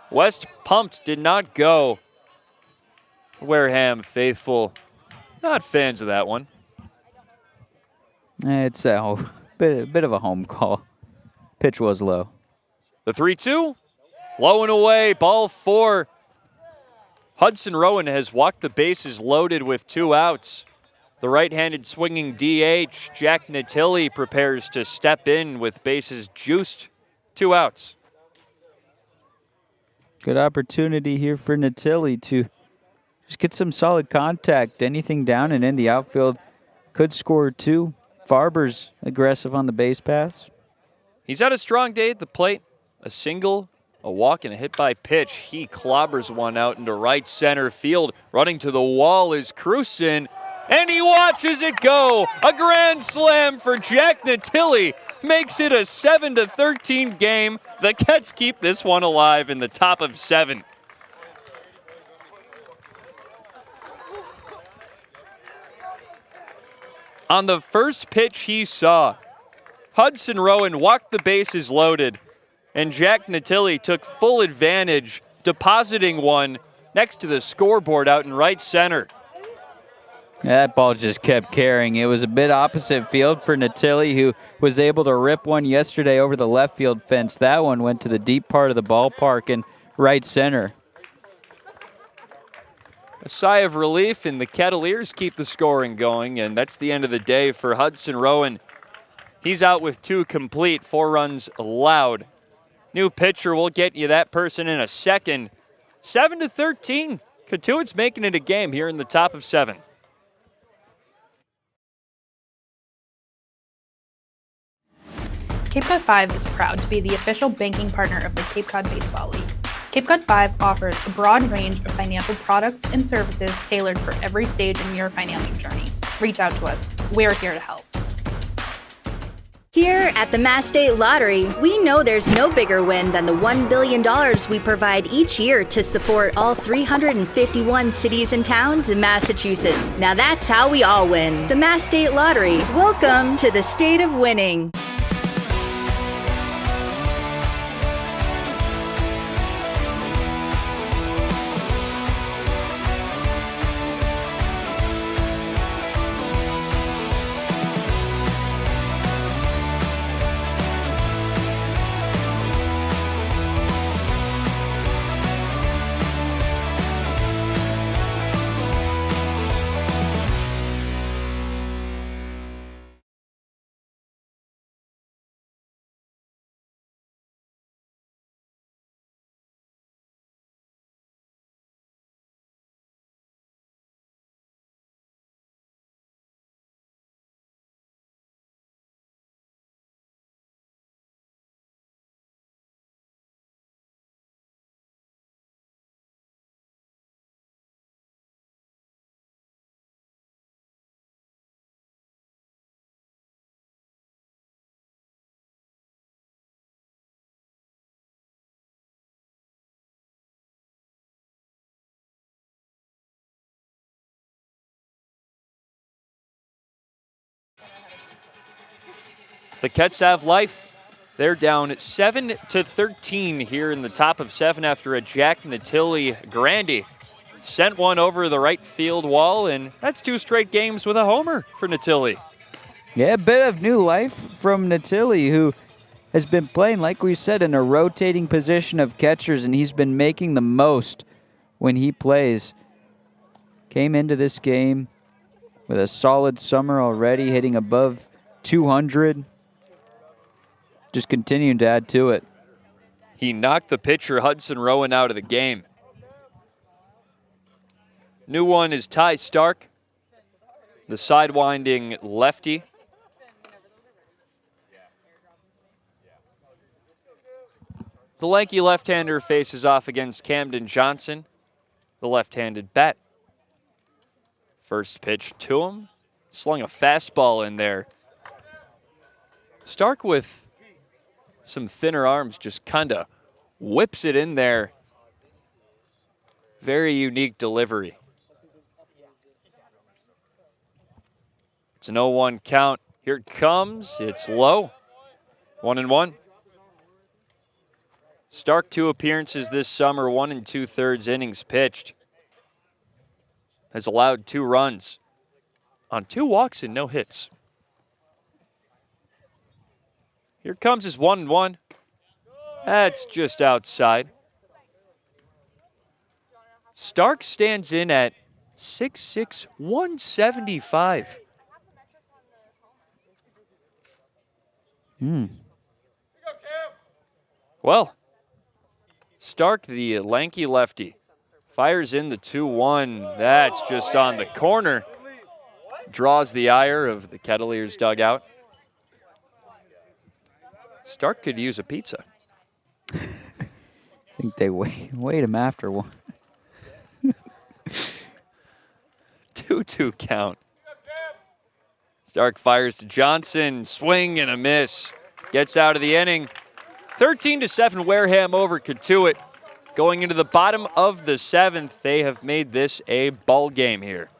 West pumped, did not go. Wareham faithful, not fans of that one. It's a bit of a home call. Pitch was low. The 3-2, low and away, ball 4. Hudson Rowan has walked the bases loaded with 2 outs. The right-handed swinging DH, Jack Natilli, prepares to step in with bases juiced. 2 outs. Good opportunity here for Natilli to just get some solid contact. Anything down and in the outfield could score 2. Farber's aggressive on the base paths. He's had a strong day at the plate. A single, a walk, and a hit by pitch. He clobbers one out into right center field. Running to the wall is Cruson, and he watches it go. A grand slam for Jack Natilli. Makes it a 7-13 game. The Ketts keep this one alive in the top of 7. On the first pitch he saw, Hudson Rowan walked the bases loaded, and Jack Natilli took full advantage, depositing one next to the scoreboard out in right center. That ball just kept carrying. It was a bit opposite field for Natilli, who was able to rip one yesterday over the left field fence. That one went to the deep part of the ballpark in right center. A sigh of relief, and the Kettleers keep the scoring going, and that's the end of the day for Hudson Rowan. He's out with 2 complete, 4 runs allowed. New pitcher, we'll get you that person in a second. 7-13. Cotuit's making it a game here in the top of 7. Cape Cod 5 is proud to be the official banking partner of the Cape Cod Baseball League. Cape Cod 5 offers a broad range of financial products and services tailored for every stage in your financial journey. Reach out to us. We're here to help. Here at the Mass State Lottery, we know there's no bigger win than the $1 billion we provide each year to support all 351 cities and towns in Massachusetts. Now that's how we all win. The Mass State Lottery. Welcome to the state of winning. The Ketts have life. They're down 7-13 here in the top of 7 after a Jack Natilli Grandy sent one over the right field wall, and that's 2 straight games with a homer for Natilli. Yeah, a bit of new life from Natilli, who has been playing, like we said, in a rotating position of catchers, and he's been making the most when he plays. Came into this game with a solid summer already, hitting above 200. Just continuing to add to it. He knocked the pitcher Hudson Rowan out of the game. New one is Ty Stark, the sidewinding lefty. The lanky left-hander faces off against Camden Johnson, the left-handed bat. First pitch to him, slung a fastball in there. Stark with some thinner arms just kind of whips it in there. Very unique delivery. It's an 0-1 count. Here it comes. It's low. 1-1. Stark 2 appearances this summer, 1 2/3 innings pitched. Has allowed 2 runs on 2 walks and no hits. Here comes his 1-1. That's just outside. Stark stands in at 6'6", 175. Well, Stark, the lanky lefty, fires in the 2-1. That's just on the corner. Draws the ire of the Kettleers dugout. Stark could use a pizza. I think they weighed him after one. 2-2 count. Stark fires to Johnson. Swing and a miss. Gets out of the inning. 13-7 Wareham over Cotuit. Going into the bottom of the 7th, they have made this a ball game here.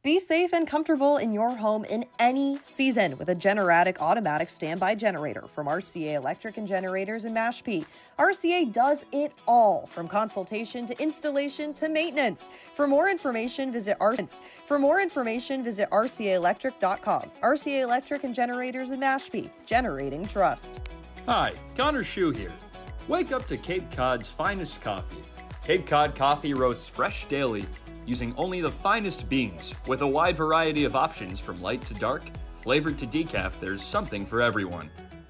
Be safe and comfortable in your home in any season with a Generatic automatic standby generator from RCA Electric and Generators in Mashpee. RCA does it all, from consultation to installation to maintenance. For more information, visit RCAelectric.com. RCA Electric and Generators in Mashpee, generating trust. Hi, Connor Shue here. Wake up to Cape Cod's finest coffee. Cape Cod coffee roasts fresh daily, using only the finest beans. With a wide variety of options from light to dark, flavored to decaf, there's something for everyone.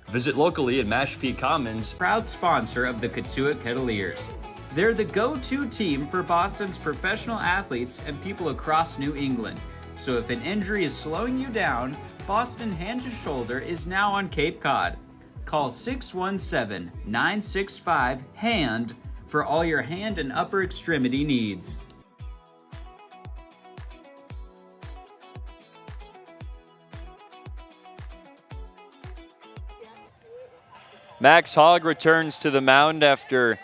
Visit locally at Mashpee Commons. Proud sponsor of the Cotuit Kettleers. They're the go-to team for Boston's professional athletes and people across New England. So if an injury is slowing you down, Boston Hand to Shoulder is now on Cape Cod. Call 617-965-HAND for all your hand and upper extremity needs. Max Hogg returns to the mound after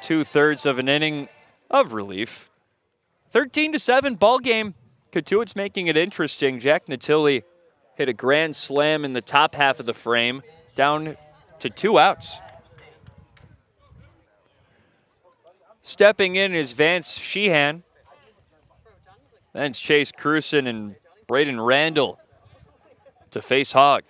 2/3 of an inning of relief. 13-7 ball game. Cotuit's making it interesting. Jack Natilli hit a grand slam in the top half of the frame, down to 2 outs. Stepping in is Vance Sheehan. Then it's Chase Cruson and Braden Randall to face Hogg.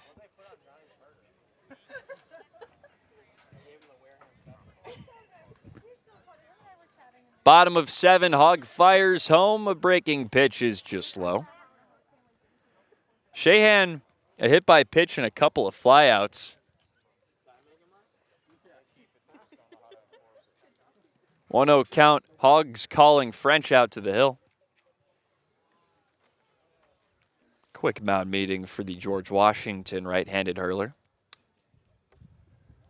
Bottom of 7, Hogg fires home. A breaking pitch is just low. Sheehan, a hit by pitch and a couple of flyouts. 1-0 count. Hogg's calling French out to the hill. Quick mound meeting for the George Washington right-handed hurler.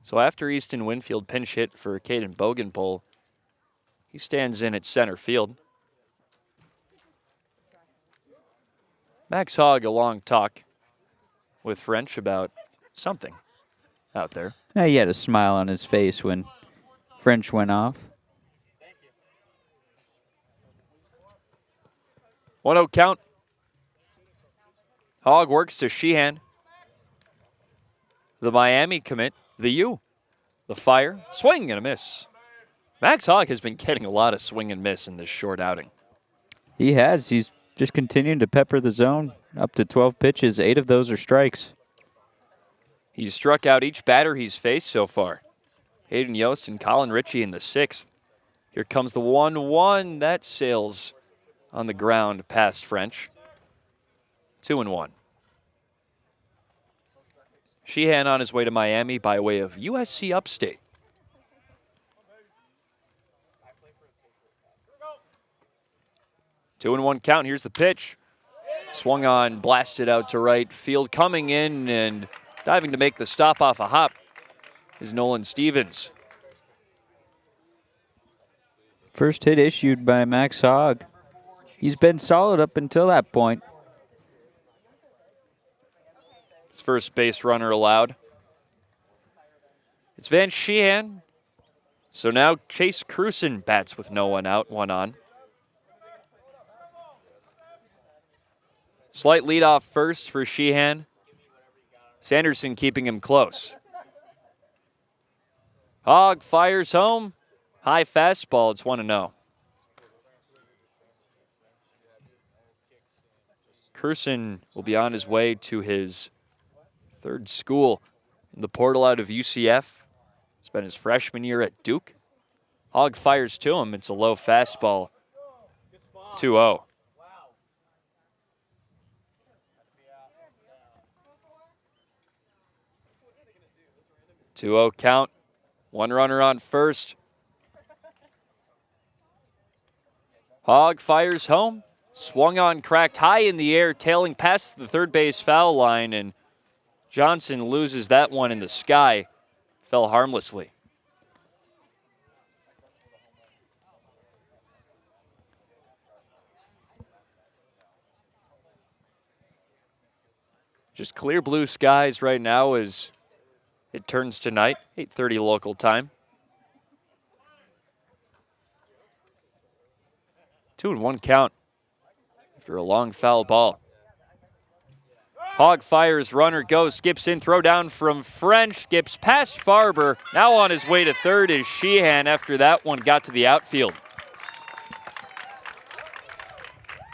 So after Easton Winfield pinch hit for Caden Bogenpole, he stands in at center field. Max Hogg, a long talk with French about something out there. He had a smile on his face when French went off. 1-0 count. Hogg works to Sheehan. The Miami commit, the U. The fire, swing and a miss. Max Hogg has been getting a lot of swing and miss in this short outing. He has. He's just continuing to pepper the zone. Up to 12 pitches, 8 of those are strikes. He's struck out each batter he's faced so far. Hayden Yost and Colin Ritchie in the 6th. Here comes the 1-1. That sails on the ground past French. 2-1. Sheehan on his way to Miami by way of USC Upstate. Two and 1 count. Here's the pitch. Swung on, blasted out to right field. Coming in and diving to make the stop off a hop is Nolan Stevens. First hit issued by Max Hogg. He's been solid up until that point. His first base runner allowed. It's Van Sheehan. So now Chase Cruson bats with no one out, 1 on. Slight lead off first for Sheehan. Sanderson keeping him close. Hogg fires home. High fastball, it's 1-0. Cruson will be on his way to his 3rd school in the portal out of UCF. Spent his freshman year at Duke. Hogg fires to him. It's a low fastball. 2-0. Count. 1 runner on first. Hogg fires home. Swung on, cracked high in the air, tailing past the third base foul line, and Johnson loses that one in the sky. Fell harmlessly. Just clear blue skies right now as it turns tonight, 8:30 local time. 2-1 count after a long foul ball. Hogg fires, runner goes, skips in, throw down from French, skips past Farber. Now on his way to third is Sheehan after that one got to the outfield.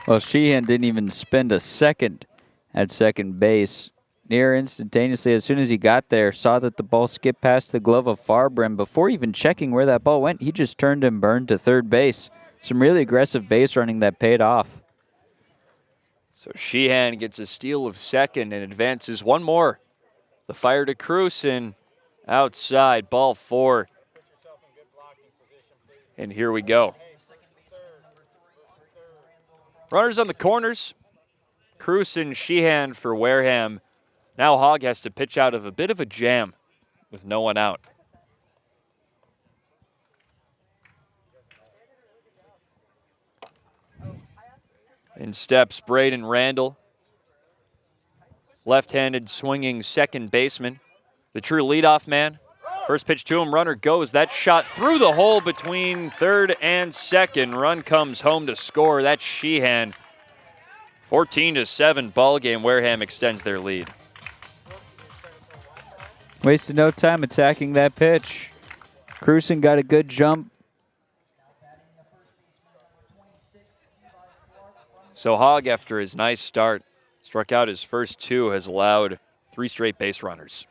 Well, Sheehan didn't even spend a second at second base. Near instantaneously, as soon as he got there, saw that the ball skipped past the glove of Farber, and before even checking where that ball went, he just turned and burned to third base. Some really aggressive base running that paid off. So Sheehan gets a steal of second and advances one more. The fire to Cruson, outside, ball 4. And here we go. Runners on the corners. Cruson, Sheehan for Wareham. Now Hogg has to pitch out of a bit of a jam with no one out. In steps Braden Randall. Left-handed swinging second baseman. The true leadoff man. First pitch to him, runner goes. That shot through the hole between third and second. Run comes home to score. That's Sheehan. 14-7 ball game. Wareham extends their lead. Wasted no time attacking that pitch. Cruson got a good jump. So Hogg, after his nice start, struck out his first 2, has allowed 3 straight base runners.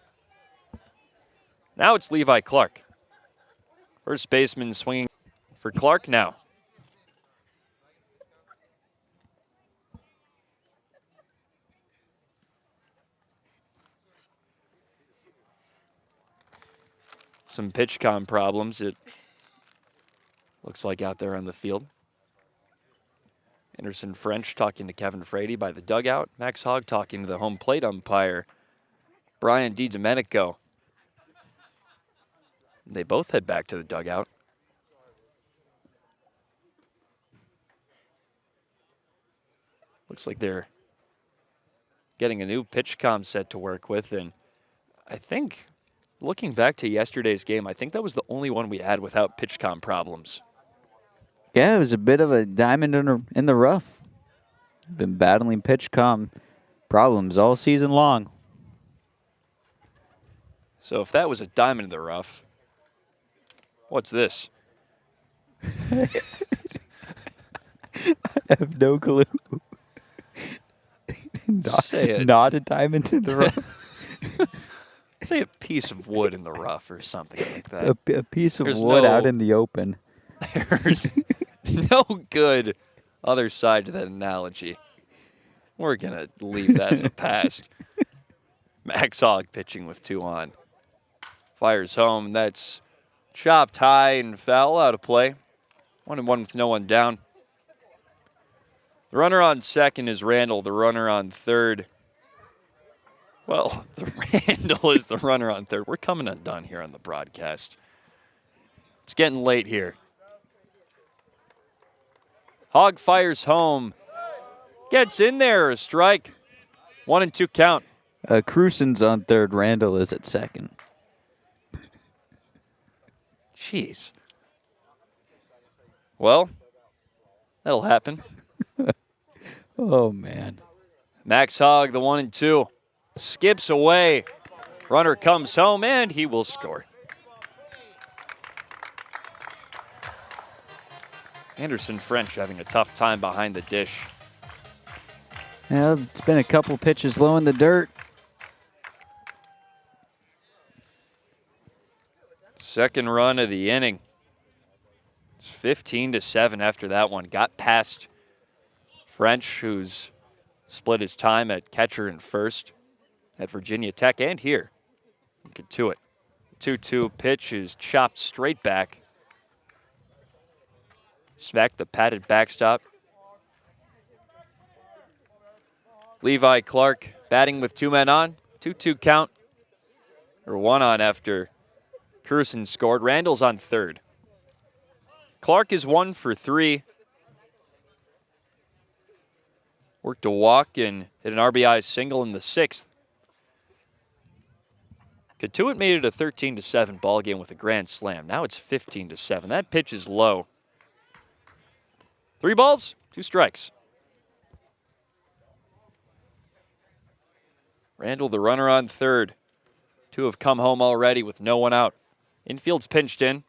Now it's Levi Clark. First baseman swinging for Clark now. Some pitch com problems, it looks like, out there on the field. Anderson French talking to Kevin Frady by the dugout. Max Hogg talking to the home plate umpire, Brian DiDomenico. They both head back to the dugout. Looks like they're getting a new pitch com set to work with, and I think, looking back to yesterday's game, I think that was the only one we had without pitch com problems. Yeah, it was a bit of a diamond in the rough. Been battling pitch com problems all season long. So if that was a diamond in the rough, What's this? I have no clue. Say it. Not a diamond in the rough. Say a piece of wood in the rough or something like that. A piece of There's wood no- out in the open. There's no good other side to that analogy. We're going to leave that in the past. Max Hogg pitching with 2 on. Fires home. That's chopped high and foul, out of play. 1-1 with no one down. The runner on second is Randall. The runner on third. Well, the Randall is the runner on third. We're coming undone here on the broadcast. It's getting late here. Hogg fires home. Gets in there. A strike. 1-2 count. Crusen's on third. Randall is at second. Jeez. Well, that'll happen. Oh, man. Max Hogg, the 1-2. Skips away. Runner comes home, and he will score. Anderson French having a tough time behind the dish. Yeah, it's been a couple pitches low in the dirt. Second run of the inning. It's 15-7 after that one. Got past French, who's split his time at catcher and first at Virginia Tech and here. Get to it. 2-2 pitch is chopped straight back. Smacked the padded backstop. Levi Clark batting with 2 men on. 2-2 count. Or 1 on after Crusen scored. Randall's on third. Clark is 1 for 3. Worked a walk and hit an RBI single in the 6th. Cotuit made it a 13-7 ball game with a grand slam. Now it's 15-7. That pitch is low. 3 balls, 2 strikes. Randall, the runner on third. 2 have come home already with no one out. Infield's pinched in.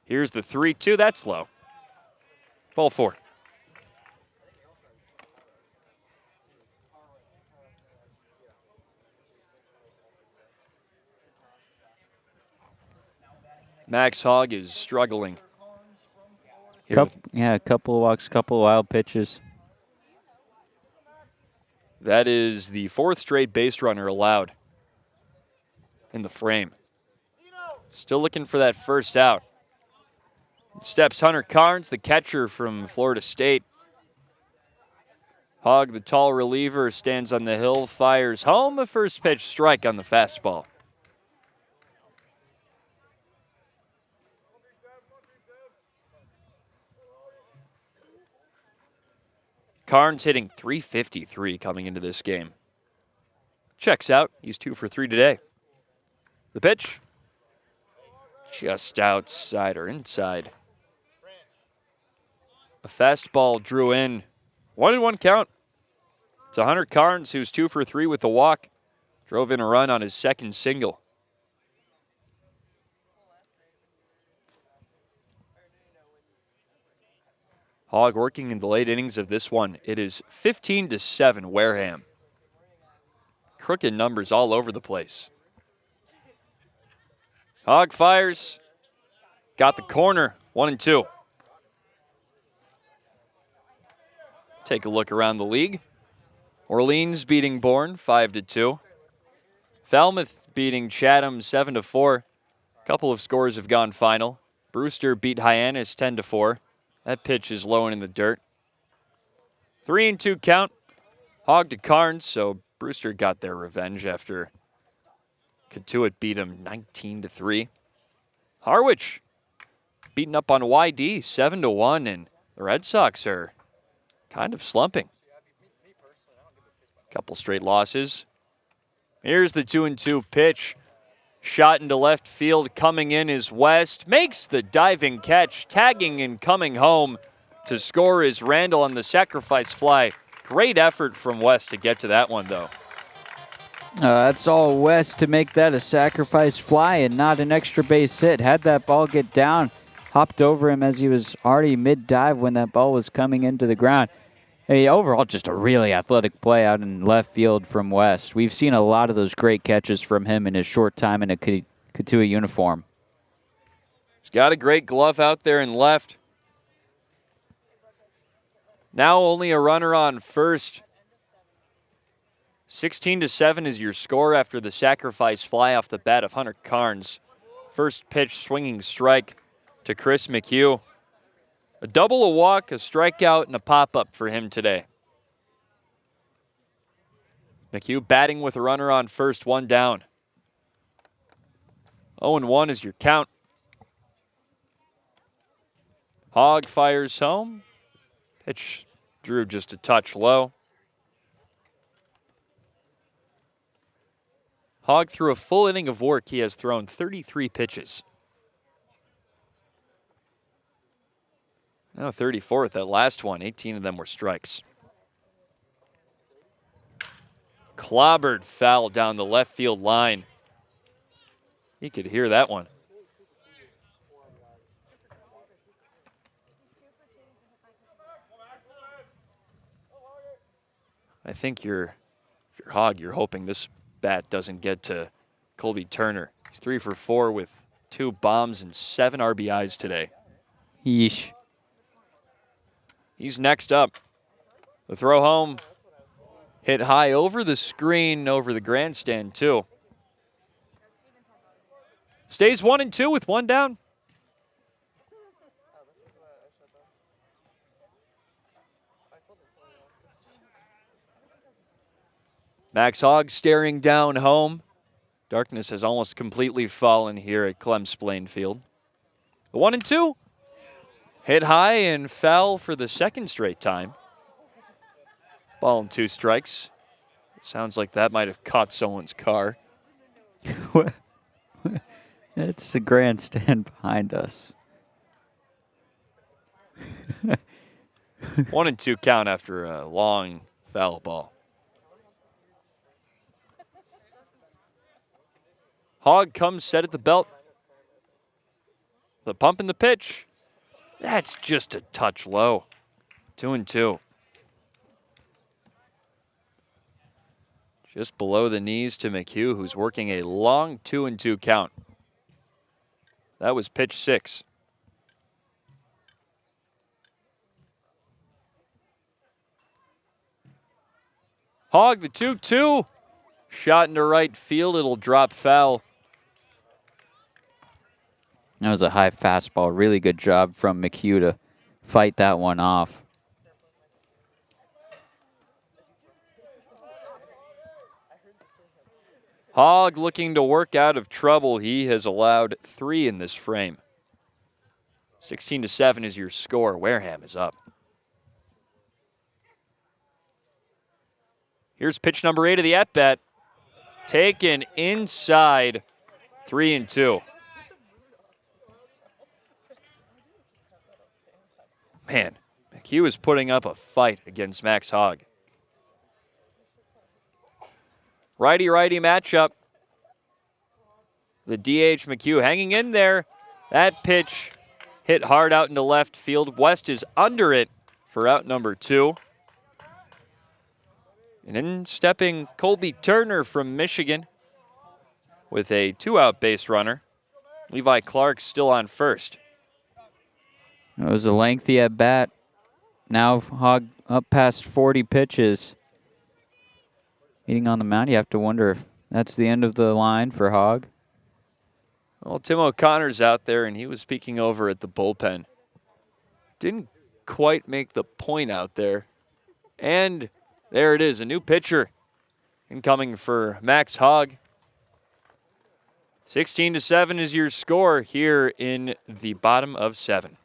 Here's the 3-2. That's low. Ball 4. Max Hogg is struggling. A couple of walks, couple of wild pitches. That is the 4th straight base runner allowed in the frame. Still looking for that first out. Steps Hunter Carnes, the catcher from Florida State. Hogg, the tall reliever, stands on the hill, fires home. A first pitch strike on the fastball. Carnes hitting .353 coming into this game. Checks out. He's 2 for 3 today. The pitch. Just outside or inside. A fastball drew in. 1-1 count. It's Hunter Carnes, who's 2 for 3 with a walk. Drove in a run on his second single. Hogg working in the late innings of this one. It is 15-7 Wareham. Crooked numbers all over the place. Hogg fires. Got the corner. 1-2. Take a look around the league. Orleans beating Bourne 5-2. Falmouth beating Chatham 7-4. A couple of scores have gone final. Brewster beat Hyannis 10-4. That pitch is low and in the dirt. 3-2 count. Hogg to Carnes, so Brewster got their revenge after Cotuit beat him 19-3. Harwich beaten up on YD 7-1, and the Red Sox are kind of slumping. Couple straight losses. Here's the 2-2 pitch. Shot into left field, coming in is West. Makes the diving catch, tagging and coming home to score is Randall on the sacrifice fly. Great effort from West to get to that one, though. That's all West to make that a sacrifice fly and not an extra base hit. Had that ball get down, hopped over him as he was already mid-dive when that ball was coming into the ground. Hey, overall, just a really athletic play out in left field from West. We've seen a lot of those great catches from him in his short time in a Cotuit uniform. He's got a great glove out there in left. Now only a runner on first. 16-7 is your score after the sacrifice fly off the bat of Hunter Carnes. First pitch swinging strike to Chris McHugh. A double, a walk, a strikeout, and a pop-up for him today. McHugh batting with a runner on first, one down. 0-1 is your count. Hogg fires home. Pitch drew just a touch low. Hogg through a full inning of work. He has thrown 33 pitches. Now 34 with that last one. 18 of them were strikes. Clobbered foul down the left field line. He could hear that one. I think if you're Hogg, you're hoping this bat doesn't get to Colby Turner. He's 3 for 4 with 2 bombs and 7 RBIs today. Yeesh. He's next up. The throw home. Hit high over the screen, over the grandstand too. Stays 1-2 with 1 down. Max Hogg staring down home. Darkness has almost completely fallen here at Clem Splain Field. The 1-2. Hit high and foul for the second straight time. Ball and 2 strikes. Sounds like that might have caught someone's car. It's the grandstand behind us. 1-2 count after a long foul ball. Hogg comes set at the belt. The pump and the pitch. That's just a touch low. 2-2. Just below the knees to McHugh, who's working a long 2-2 count. That was pitch 6. Hogg, the 2-2. Shot into right field. It'll drop foul. That was a high fastball. Really good job from McHugh to fight that one off. Hogg looking to work out of trouble. He has allowed 3 in this frame. 16-7 is your score. Wareham is up. Here's pitch number 8 of the at-bat. Taken inside. 3-2. Man, McHugh is putting up a fight against Max Hogg. Righty-righty matchup. The DH McHugh hanging in there. That pitch hit hard out into left field. West is under it for out number 2. And in stepping Colby Turner from Michigan with a 2-out base runner. Levi Clark still on first. It was a lengthy at bat. Now Hogg up past 40 pitches. Meeting on the mound, you have to wonder if that's the end of the line for Hogg. Well, Tim O'Connor's out there, and he was peeking over at the bullpen. Didn't quite make the point out there. And there it is, a new pitcher incoming for Max Hogg. 16-7 is your score here in the bottom of 7.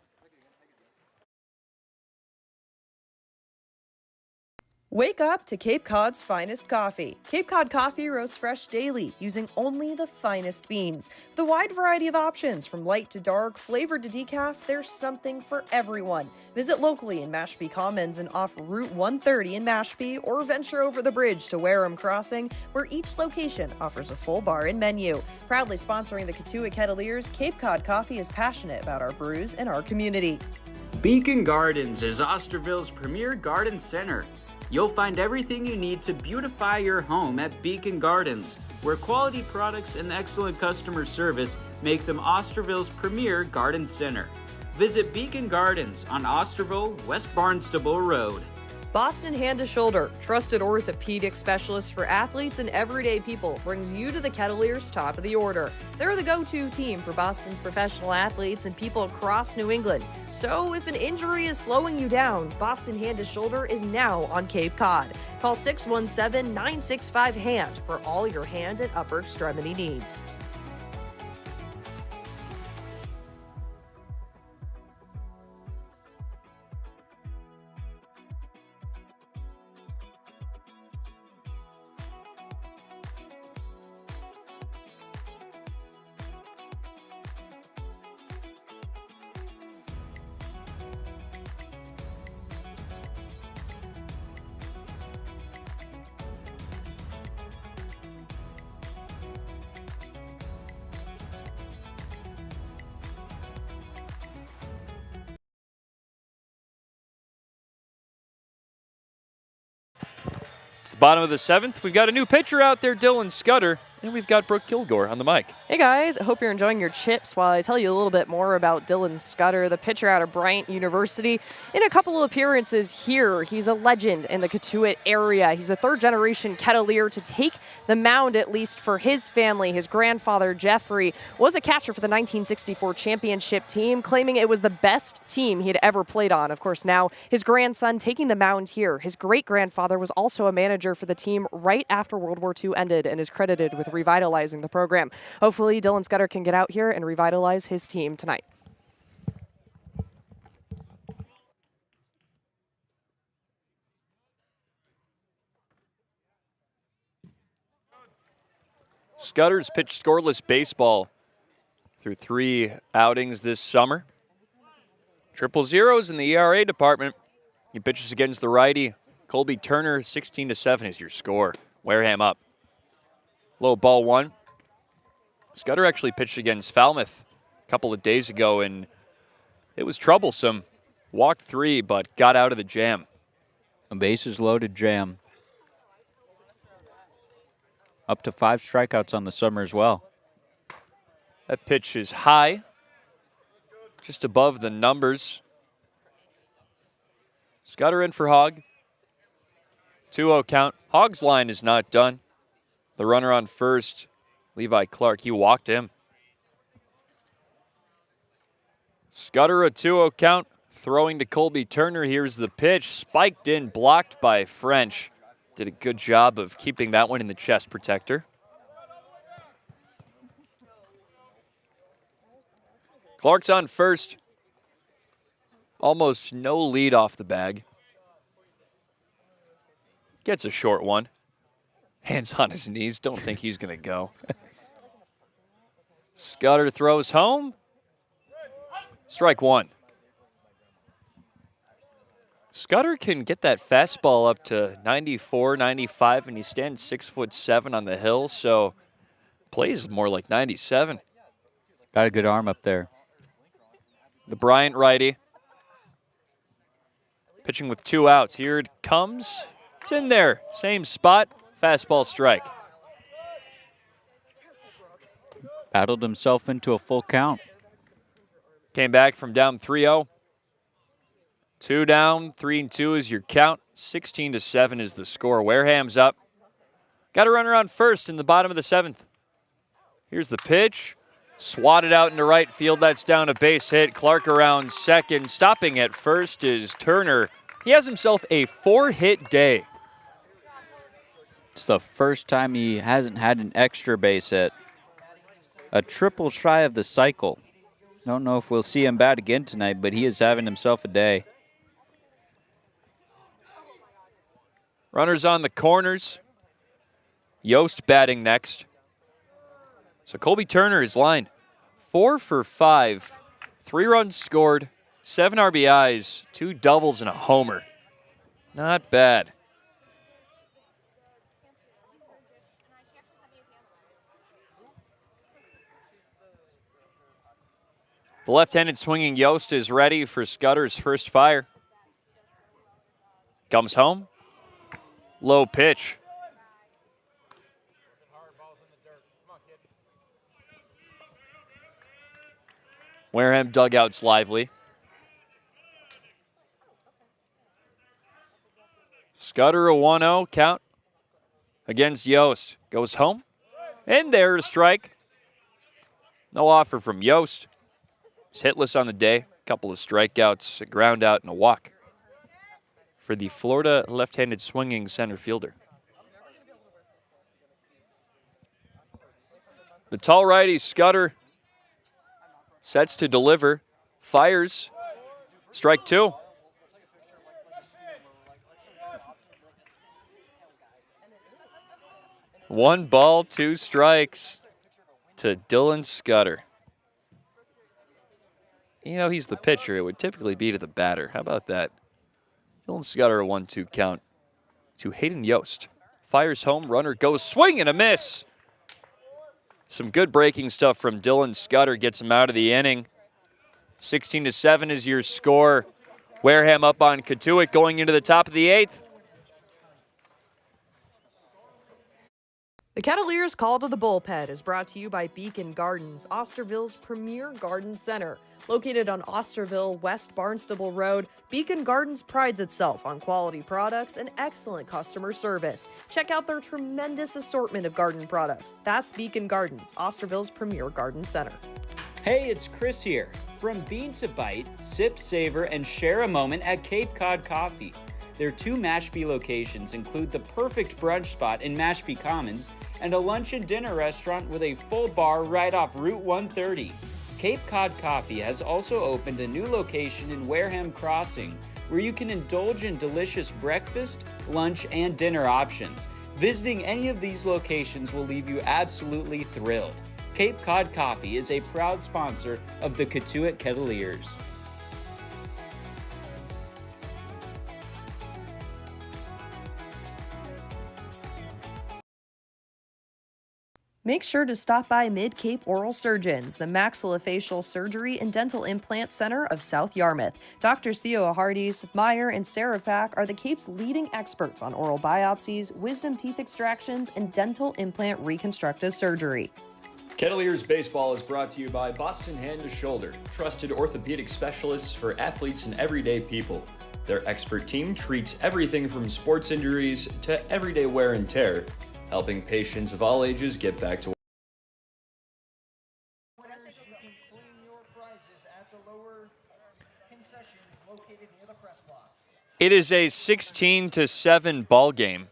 Wake up to Cape Cod's finest coffee. Cape Cod coffee roasts fresh daily using only the finest beans. With a wide variety of options from light to dark, flavored to decaf, there's something for everyone. Visit locally in Mashpee Commons and off Route 130 in Mashpee, or venture over the bridge to Wareham Crossing, where each location offers a full bar and menu. Proudly sponsoring the Cotuit Kettleers, Cape Cod Coffee is passionate about our brews and our community. Beacon Gardens is Osterville's premier garden center. You'll find everything you need to beautify your home at Beacon Gardens, where quality products and excellent customer service make them Osterville's premier garden center. Visit Beacon Gardens on Osterville, West Barnstable Road. Boston Hand to Shoulder, trusted orthopedic specialist for athletes and everyday people, brings you to the Kettleers' top of the order. They're the go-to team for Boston's professional athletes and people across New England. So if an injury is slowing you down, Boston Hand to Shoulder is now on Cape Cod. Call 617-965-HAND for all your hand and upper extremity needs. It's the bottom of the 7th. We've got a new pitcher out there, Dylan Scudder, and we've got Brooke Kilgore on the mic. Hey guys, I hope you're enjoying your chips while I tell you a little bit more about Dylan Scudder, the pitcher out of Bryant University. In a couple of appearances here, he's a legend in the Cotuit area. He's the third-generation Kettleer to take the mound, at least for his family. His grandfather, Jeffrey, was a catcher for the 1964 championship team, claiming it was the best team he had ever played on. Of course, now his grandson taking the mound here. His great-grandfather was also a manager for the team right after World War II ended and is credited with revitalizing the program. Hopefully, Dylan Scudder can get out here and revitalize his team tonight. Scudder's pitched scoreless baseball through 3 outings this summer. Triple zeros in the ERA department. He pitches against the righty. Colby Turner, 16-7 is your score. Wareham up. Low ball 1. Scudder actually pitched against Falmouth a couple of days ago, and it was troublesome. Walked 3, but got out of the jam. A bases loaded jam. Up to 5 strikeouts on the summer as well. That pitch is high, just above the numbers. Scudder in for Hogg. 2-0 count. Hogg's line is not done. The runner on first, Levi Clark, he walked him. Scudder, a 2-0 count. Throwing to Colby Turner. Here's the pitch. Spiked in, blocked by French. Did a good job of keeping that one in the chest protector. Clark's on first. Almost no lead off the bag. Gets a short one. Hands on his knees. Don't think he's going to go. Scudder throws home. Strike 1. Scudder can get that fastball up to 94, 95, and he stands 6'7" on the hill, so plays more like 97. Got a good arm up there. The Bryant righty. Pitching with 2 outs. Here it comes. It's in there. Same spot. Fastball strike. Battled himself into a full count. Came back from down 3-0. 2 down, 3-2 is your count. 16-7 is the score. Wareham's up. Got a runner on first in the bottom of the 7th. Here's the pitch. Swatted out into right field. That's down a base hit. Clark around second. Stopping at first is Turner. He has himself a 4-hit day. It's the first time he hasn't had an extra base hit. A triple shy of the cycle. Don't know if we'll see him bat again tonight, but he is having himself a day. Runners on the corners. Yost batting next. So Colby Turner is line 4 for 5. 3 runs scored, 7 RBIs, 2 doubles, and a homer. Not bad. The left-handed swinging Yost is ready for Scudder's first fire. Comes home. Low pitch. Wareham dugouts lively. Scudder a 1-0 count against Yost. Goes home. And there's a strike. No offer from Yost. He's hitless on the day. Couple of strikeouts, a ground out, and a walk for the Florida left-handed swinging center fielder. The tall righty Scudder sets to deliver. Fires. Strike 2. One ball, 2 strikes to Dylan Scudder. You know, he's the pitcher. It would typically be to the batter. How about that? Dylan Scudder, a 1-2 count to Hayden Yost. Fires home, runner goes swing and a miss. Some good breaking stuff from Dylan Scudder gets him out of the inning. 16-7 is your score. Wareham up on Cotuit going into the top of the 8th. The Kettleers Call to the Bullpen is brought to you by Beacon Gardens, Osterville's premier garden center. Located on Osterville, West Barnstable Road, Beacon Gardens prides itself on quality products and excellent customer service. Check out their tremendous assortment of garden products. That's Beacon Gardens, Osterville's premier garden center. Hey, it's Chris here. From bean to bite, sip, savor, and share a moment at Cape Cod Coffee. Their 2 Mashpee locations include the perfect brunch spot in Mashpee Commons and a lunch and dinner restaurant with a full bar right off Route 130. Cape Cod Coffee has also opened a new location in Wareham Crossing where you can indulge in delicious breakfast, lunch, and dinner options. Visiting any of these locations will leave you absolutely thrilled. Cape Cod Coffee is a proud sponsor of the Cotuit Kettleers. Make sure to stop by Mid-Cape Oral Surgeons, the maxillofacial surgery and dental implant center of South Yarmouth. Doctors Theo Hardees, Meyer, and Sarah Pack are the Cape's leading experts on oral biopsies, wisdom teeth extractions, and dental implant reconstructive surgery. Kettleers Baseball is brought to you by Boston Hand to Shoulder, trusted orthopedic specialists for athletes and everyday people. Their expert team treats everything from sports injuries to everyday wear and tear, helping patients of all ages get back to work. It is a 16-7 ball game.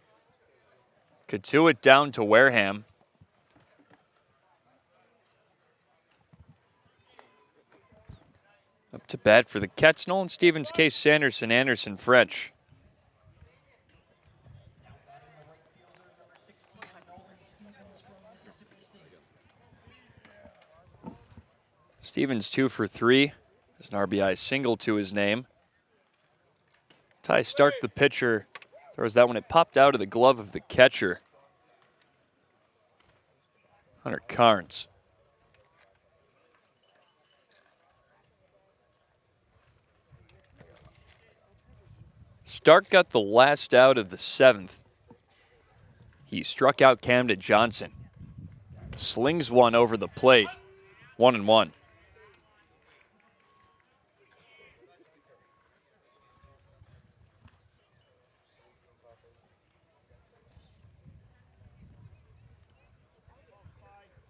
Cotuit down to Wareham. Up to bat for the Cats, Nolan Stevens, Case Sanderson, Anderson, French. Stevens 2 for 3. There's an RBI single to his name. Ty Stark, the pitcher, throws that one. It popped out of the glove of the catcher, Hunter Carnes. Stark got the last out of the 7th. He struck out Camden Johnson. Slings one over the plate. 1-1.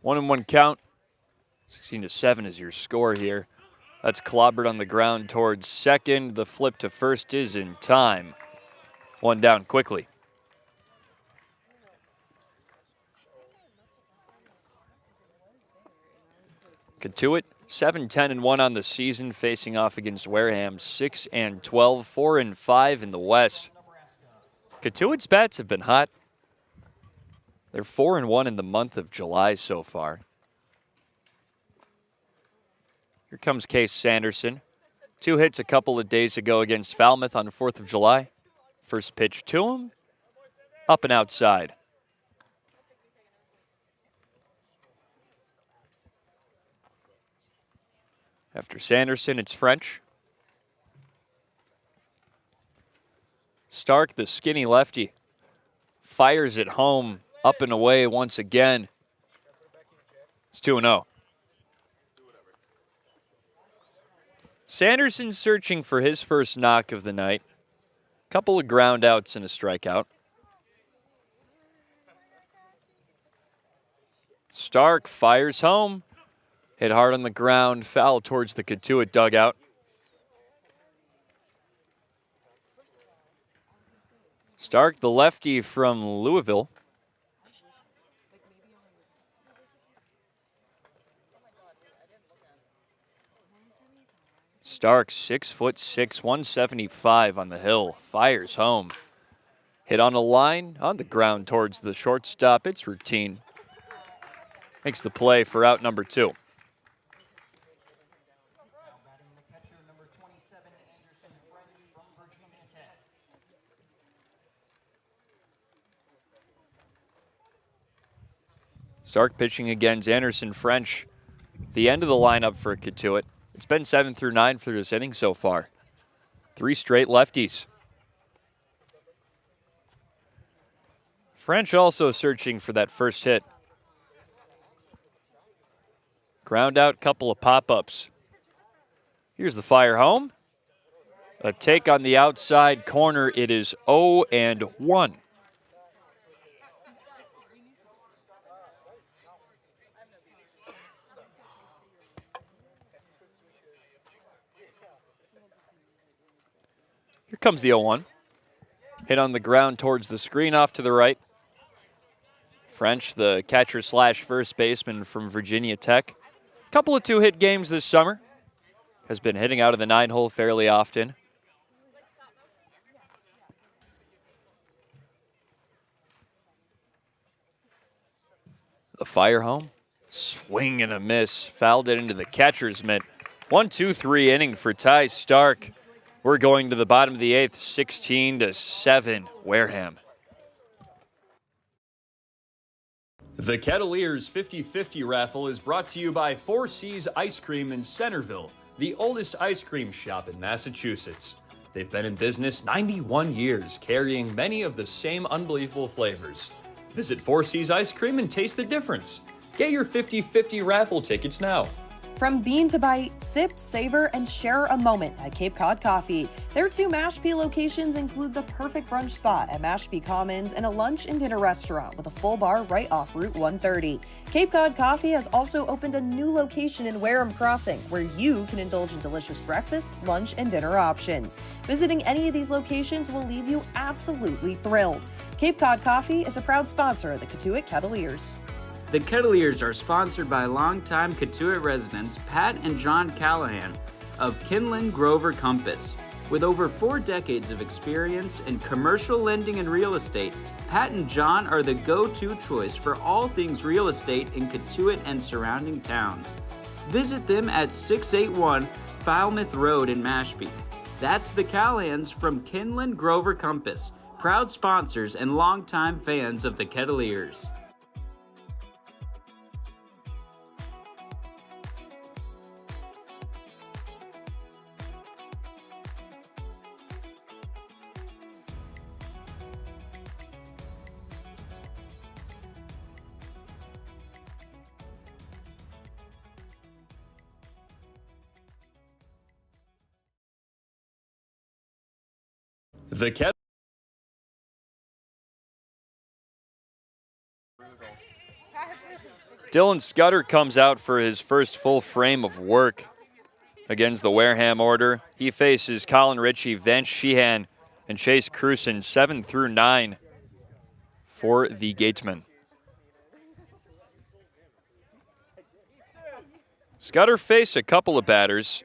One count. 16-7 is your score here. That's clobbered on the ground towards second. The flip to first is in time. One down quickly. Cotuit 7-10-1 on the season, facing off against Wareham 6-12, 4-5 in the West. Cotuit's bats have been hot. They're 4-1 in the month of July so far. Here comes Case Sanderson. 2 hits a couple of days ago against Falmouth on 4th of July. First pitch to him, up and outside. After Sanderson, it's French. Stark, the skinny lefty, fires it home, up and away once again. It's 2-0. Sanderson searching for his first knock of the night. Couple of ground outs and a strikeout. Stark fires home. Hit hard on the ground, foul towards the Cotuit dugout. Stark, the lefty from Louisville. Stark, 6'6", 175 on the hill, fires home. Hit on a line, on the ground towards the shortstop. It's routine. Makes the play for out number 2. Stark pitching against Anderson French. The end of the lineup for Cotuit. It's been 7 through 9 through this inning so far. 3 straight lefties. French also searching for that first hit. Ground out, couple of pop-ups. Here's the fire home. A take on the outside corner. It is 0-1. Here comes the 0-1. Hit on the ground towards the screen off to the right. French, the catcher slash first baseman from Virginia Tech. Couple of 2-hit games this summer. Has been hitting out of the 9-hole fairly often. The fire home. Swing and a miss. Fouled it into the catcher's mitt. 1-2-3 inning for Ty Stark. We're going to the bottom of the 8th, 16-7, Wareham. The Kettleers 50-50 raffle is brought to you by 4 Seas Ice Cream in Centerville, the oldest ice cream shop in Massachusetts. They've been in business 91 years, carrying many of the same unbelievable flavors. Visit 4 Seas Ice Cream and taste the difference. Get your 50-50 raffle tickets now. From bean to bite, sip, savor, and share a moment at Cape Cod Coffee. Their 2 Mashpee locations include the perfect brunch spot at Mashpee Commons and a lunch and dinner restaurant with a full bar right off Route 130. Cape Cod Coffee has also opened a new location in Wareham Crossing, where you can indulge in delicious breakfast, lunch, and dinner options. Visiting any of these locations will leave you absolutely thrilled. Cape Cod Coffee is a proud sponsor of the Cotuit Kettleers. The Kettleers are sponsored by longtime Cotuit residents Pat and John Callahan of Kinlan Grover Compass. With over 4 decades of experience in commercial lending and real estate, Pat and John are the go-to choice for all things real estate in Cotuit and surrounding towns. Visit them at 681 Falmouth Road in Mashpee. That's the Callahans from Kinlan Grover Compass, proud sponsors and longtime fans of the Kettleers. The Kettle. Dylan Scudder comes out for his first full frame of work against the Wareham order. He faces Colin Ritchie, Vance Sheehan, and Chase Cruson, 7 through 9 for the Gatemen. Scudder faced a couple of batters.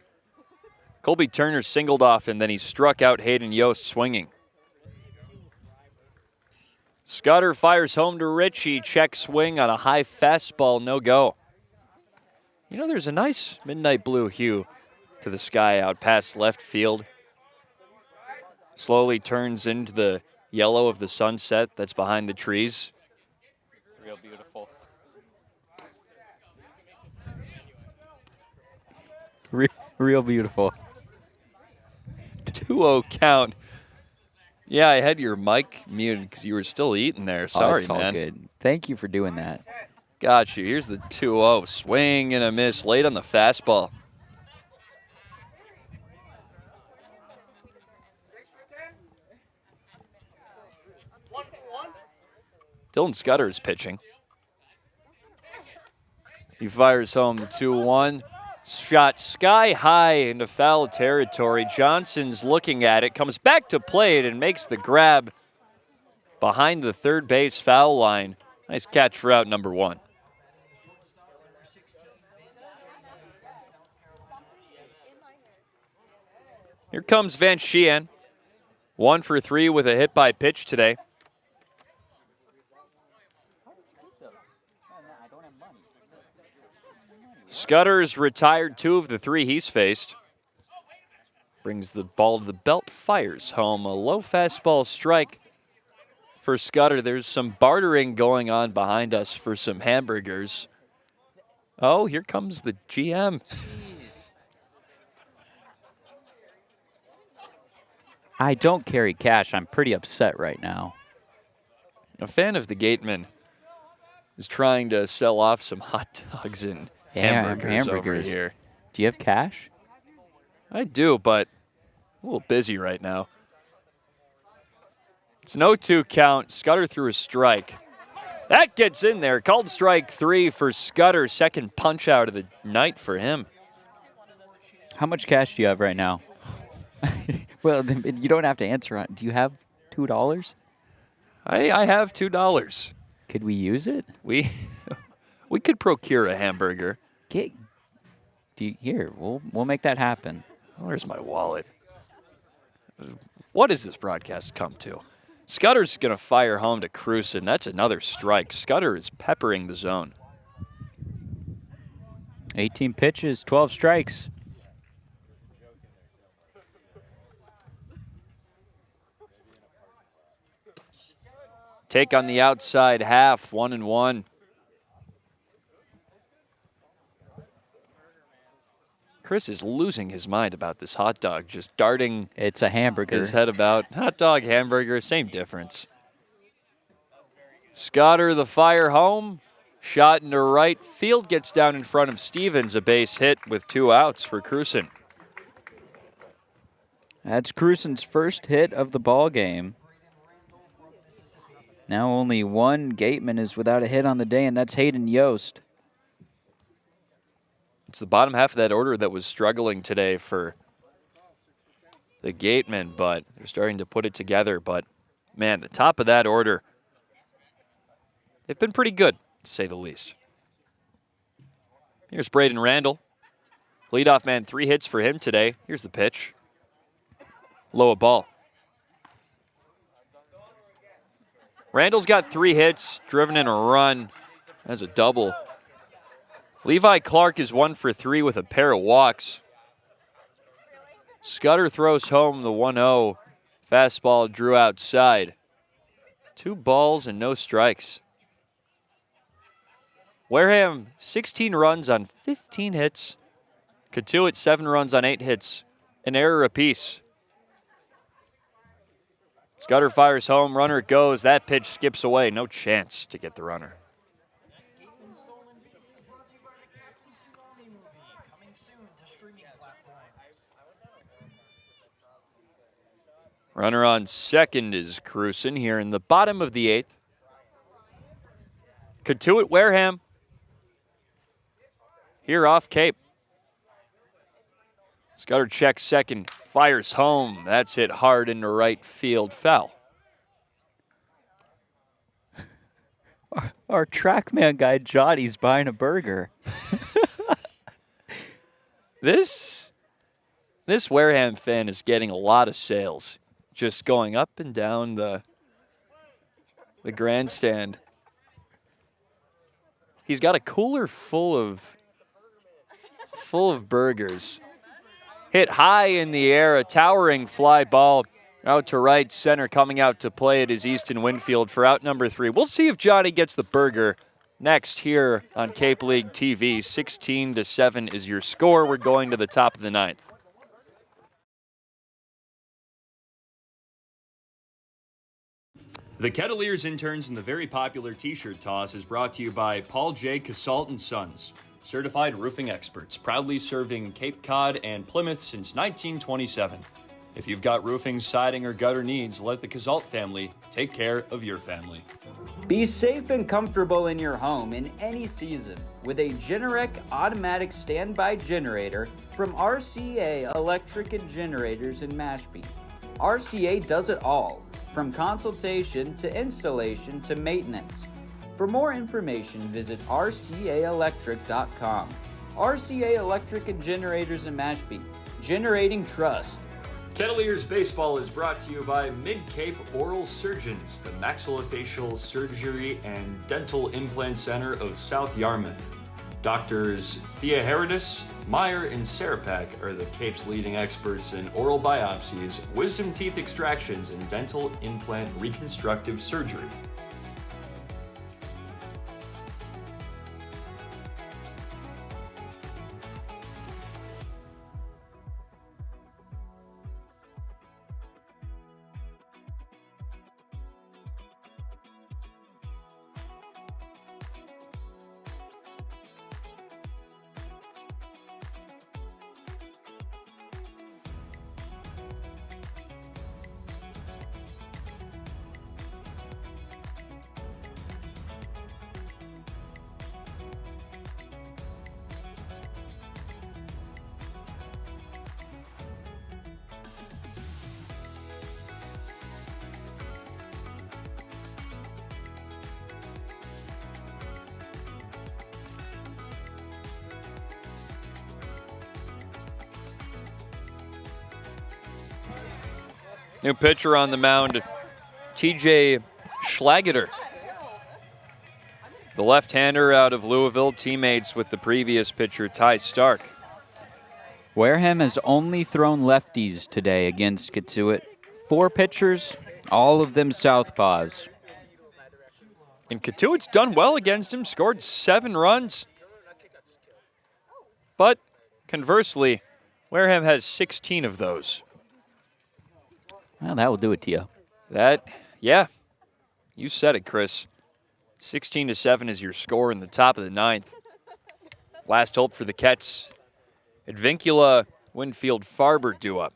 Colby Turner singled off, and then he struck out Hayden Yost swinging. Scudder fires home to Ritchie. Check swing on a high fastball, no go. You know, there's a nice midnight blue hue to the sky out past left field. Slowly turns into the yellow of the sunset that's behind the trees. Real beautiful. Real beautiful. 2-0 count. Yeah, I had your mic muted because you were still eating there. Sorry, it's all man. good. Thank you for doing that. Got you. Here's the 2-0. Swing and a miss late on the fastball. Dylan Scudder is pitching. He fires home the 2-1. Shot sky high into foul territory. Johnson's looking at it, comes back to plate and makes the grab behind the third base foul line. Nice catch for out number 1. Here comes Van Sheehan. 1 for 3 with a hit by pitch today. Scudder's retired 2 of the 3 he's faced. Brings the ball to the belt, fires home. A low fastball strike for Scudder. There's some bartering going on behind us for some hamburgers. Oh, here comes the GM. I don't carry cash. I'm pretty upset right now. A fan of the Gatemen is trying to sell off some hot dogs and hamburgers over here. Do you have cash? I do, but a little busy right now. It's an 0-2 count. Scudder threw a strike. That gets in there. Called strike 3 for Scudder. Second punch out of the night for him. How much cash do you have right now? Well, you don't have to answer on. Do you have $2? I have $2. Could we use it? We could procure a hamburger. Here, we'll make that happen. Where's my wallet? What has this broadcast come to? Scudder's going to fire home to Cruson. That's another strike. Scudder is peppering the zone. 18 pitches, 12 strikes. Take on the outside half, 1-1. Chris is losing his mind about this hot dog, just darting It's a hamburger. his head about. Hot dog, hamburger, same difference. Scudder, the fire home. Shot into right field, gets down in front of Stevens. A base hit with 2 outs for Cruson. That's Cruson's first hit of the ball game. Now only one Gateman is without a hit on the day, and that's Hayden Yost. It's the bottom half of that order that was struggling today for the Gatemen, but they're starting to put it together. But, man, the top of that order, they've been pretty good, to say the least. Here's Braden Randall. Leadoff man, 3 hits for him today. Here's the pitch. Low a ball. Randall's got 3 hits, driven in a run as a double. Levi Clark is 1 for 3 with a pair of walks. Scudder throws home the 1-0. Fastball drew outside. 2 balls and no strikes. Wareham, 16 runs on 15 hits. Cotuit, 7 runs on 8 hits. An error apiece. Scudder fires home, runner goes. That pitch skips away. No chance to get the runner. Runner on second is Cruson here in the bottom of the 8th. Cotuit Wareham here off Cape. Scudder checks second, fires home. That's hit hard into right field, foul. Our TrackMan guy, Johnny's buying a burger. This Wareham fan is getting a lot of sales. Just going up and down the the grandstand. He's got a cooler full of burgers. Hit high in the air, a towering fly ball out to right center. Coming out to play it is Easton Winfield for out number 3. We'll see if Johnny gets the burger next here on Cape League TV. 16-7 is your score. We're going to the top of the 9th. The Kettleers interns in the very popular t-shirt toss is brought to you by Paul J. Casalt & Sons, certified roofing experts, proudly serving Cape Cod and Plymouth since 1927. If you've got roofing, siding, or gutter needs, let the Casalt family take care of your family. Be safe and comfortable in your home in any season with a Generac automatic standby generator from RCA Electric and Generators in Mashpee. RCA does it all, from consultation to installation to maintenance. For more information, visit rcaelectric.com. RCA Electric and Generators in Mashpee, generating trust. Kettleers Baseball is brought to you by Mid-Cape Oral Surgeons, the maxillofacial surgery and dental implant center of South Yarmouth. Doctors Thea Herodis, Meyer, and Sarapak are the Cape's leading experts in oral biopsies, wisdom teeth extractions, and dental implant reconstructive surgery. New pitcher on the mound, TJ Schlageter. The left-hander out of Louisville, teammates with the previous pitcher, Ty Stark. Wareham has only thrown lefties today against Cotuit. 4 pitchers, all of them southpaws. And Cotuit's done well against him, scored 7 runs. But conversely, Wareham has 16 of those. Well, that will do it to you. Yeah, you said it, Chris. 16-7 is your score in the top of the 9th. Last hope for the Kets. Advincula, Winfield, Farber due up.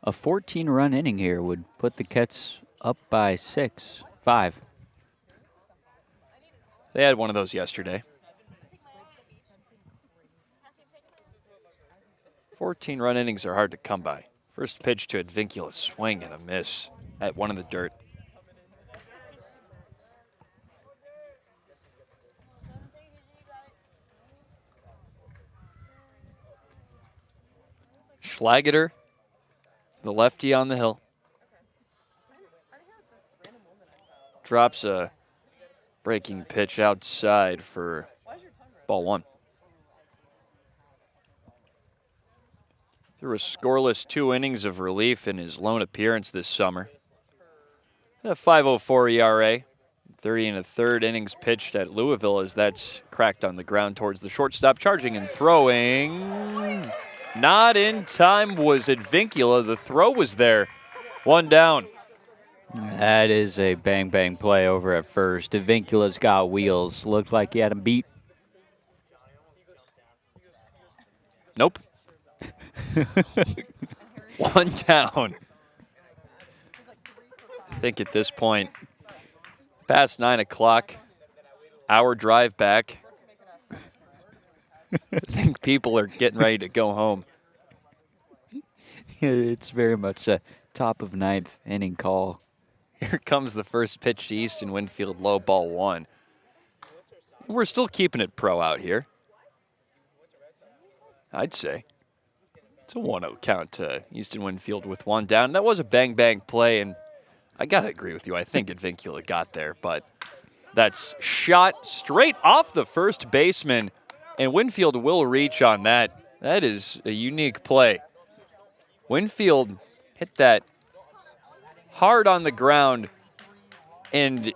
A 14-run inning here would put the Kets up by 5. They had one of those yesterday. 14-run innings are hard to come by. First pitch to Advincula, swing and a miss at one in the dirt. Schlageter, the lefty on the hill. Drops a breaking pitch outside for ball 1. Through a scoreless 2 innings of relief in his lone appearance this summer. A 5.04 ERA, 30 1/3 innings pitched at Louisville as that's cracked on the ground towards the shortstop, charging and throwing. Not in time was Advincula. The throw was there. 1 down. That is a bang-bang play over at first. Advincula's got wheels. Looked like he had him beat. Nope. 1 down. I think at this point, past 9 o'clock, hour drive back. I think people are getting ready to go home. It's very much a top of 9th inning call. Here comes the first pitch to Easton Winfield, low, ball 1. We're still keeping it pro out here, I'd say. It's a 1-0 count to Easton Winfield with 1 down. That was a bang-bang play, and I got to agree with you. I think Advincula got there, but that's shot straight off the first baseman, and Winfield will reach on that. That is a unique play. Winfield hit that hard on the ground, and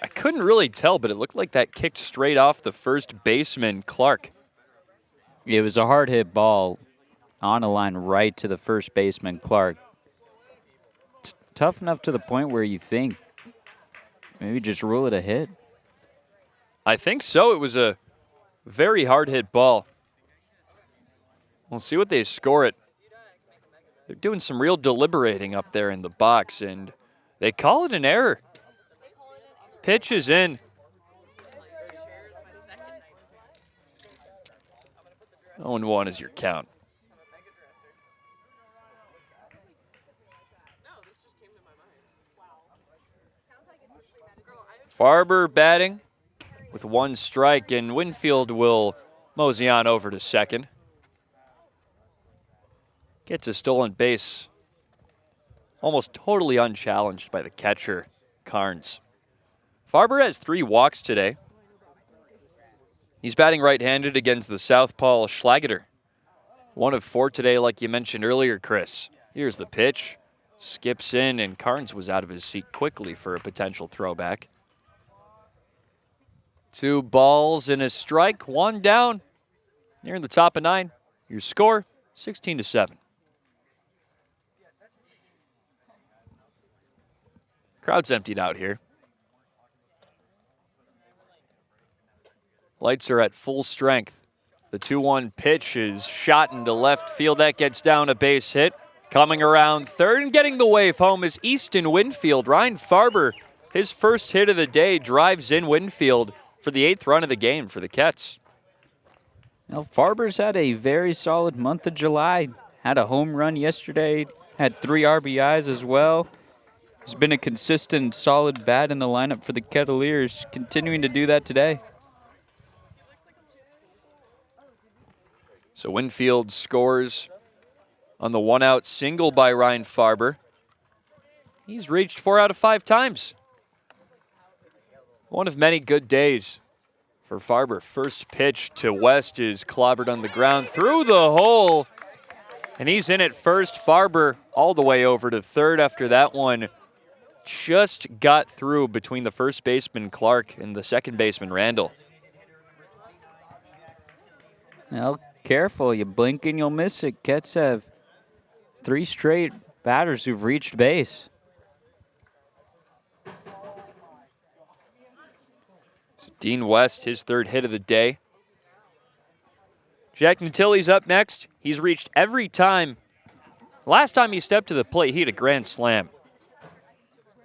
I couldn't really tell, but it looked like that kicked straight off the first baseman, Clark. It was a hard hit ball on a line right to the first baseman, Clark. Tough enough to the point where you think maybe just rule it a hit. I think so. It was a very hard hit ball. We'll see what they score it. They're doing some real deliberating up there in the box, and they call it an error. Pitch is in. 0-1 is your count. Farber batting with one strike, and Winfield will mosey on over to second. Gets a stolen base almost totally unchallenged by the catcher, Carnes. Farber has 3 walks today. He's batting right-handed against the southpaw Schlageter. 1 of 4 today, like you mentioned earlier, Chris. Here's the pitch. Skips in, and Carnes was out of his seat quickly for a potential throwback. 2 balls and a strike, 1 down. You're in the top of 9. Your score, 16-7. Crowd's emptied out here. Lights are at full strength. The 2-1 pitch is shot into left field. That gets down a base hit. Coming around third and getting the wave home is Easton Winfield. Ryan Farber, his first hit of the day, drives in Winfield for the 8th run of the game for the Kets. Now, Farber's had a very solid month of July. Had a home run yesterday. Had 3 RBIs as well. He's been a consistent, solid bat in the lineup for the Kettleers, continuing to do that today. So Winfield scores on the 1-out single by Ryan Farber. He's reached 4 out of 5 times. One of many good days for Farber. First pitch to West is clobbered on the ground through the hole, and he's in at first. Farber all the way over to third after that one. Just got through between the first baseman, Clark, and the second baseman, Randall. Well, careful. You blink and you'll miss it. Kets have 3 straight batters who've reached base. So Dean West, his 3rd hit of the day. Jack Natilli's up next. He's reached every time. Last time he stepped to the plate, he had a grand slam.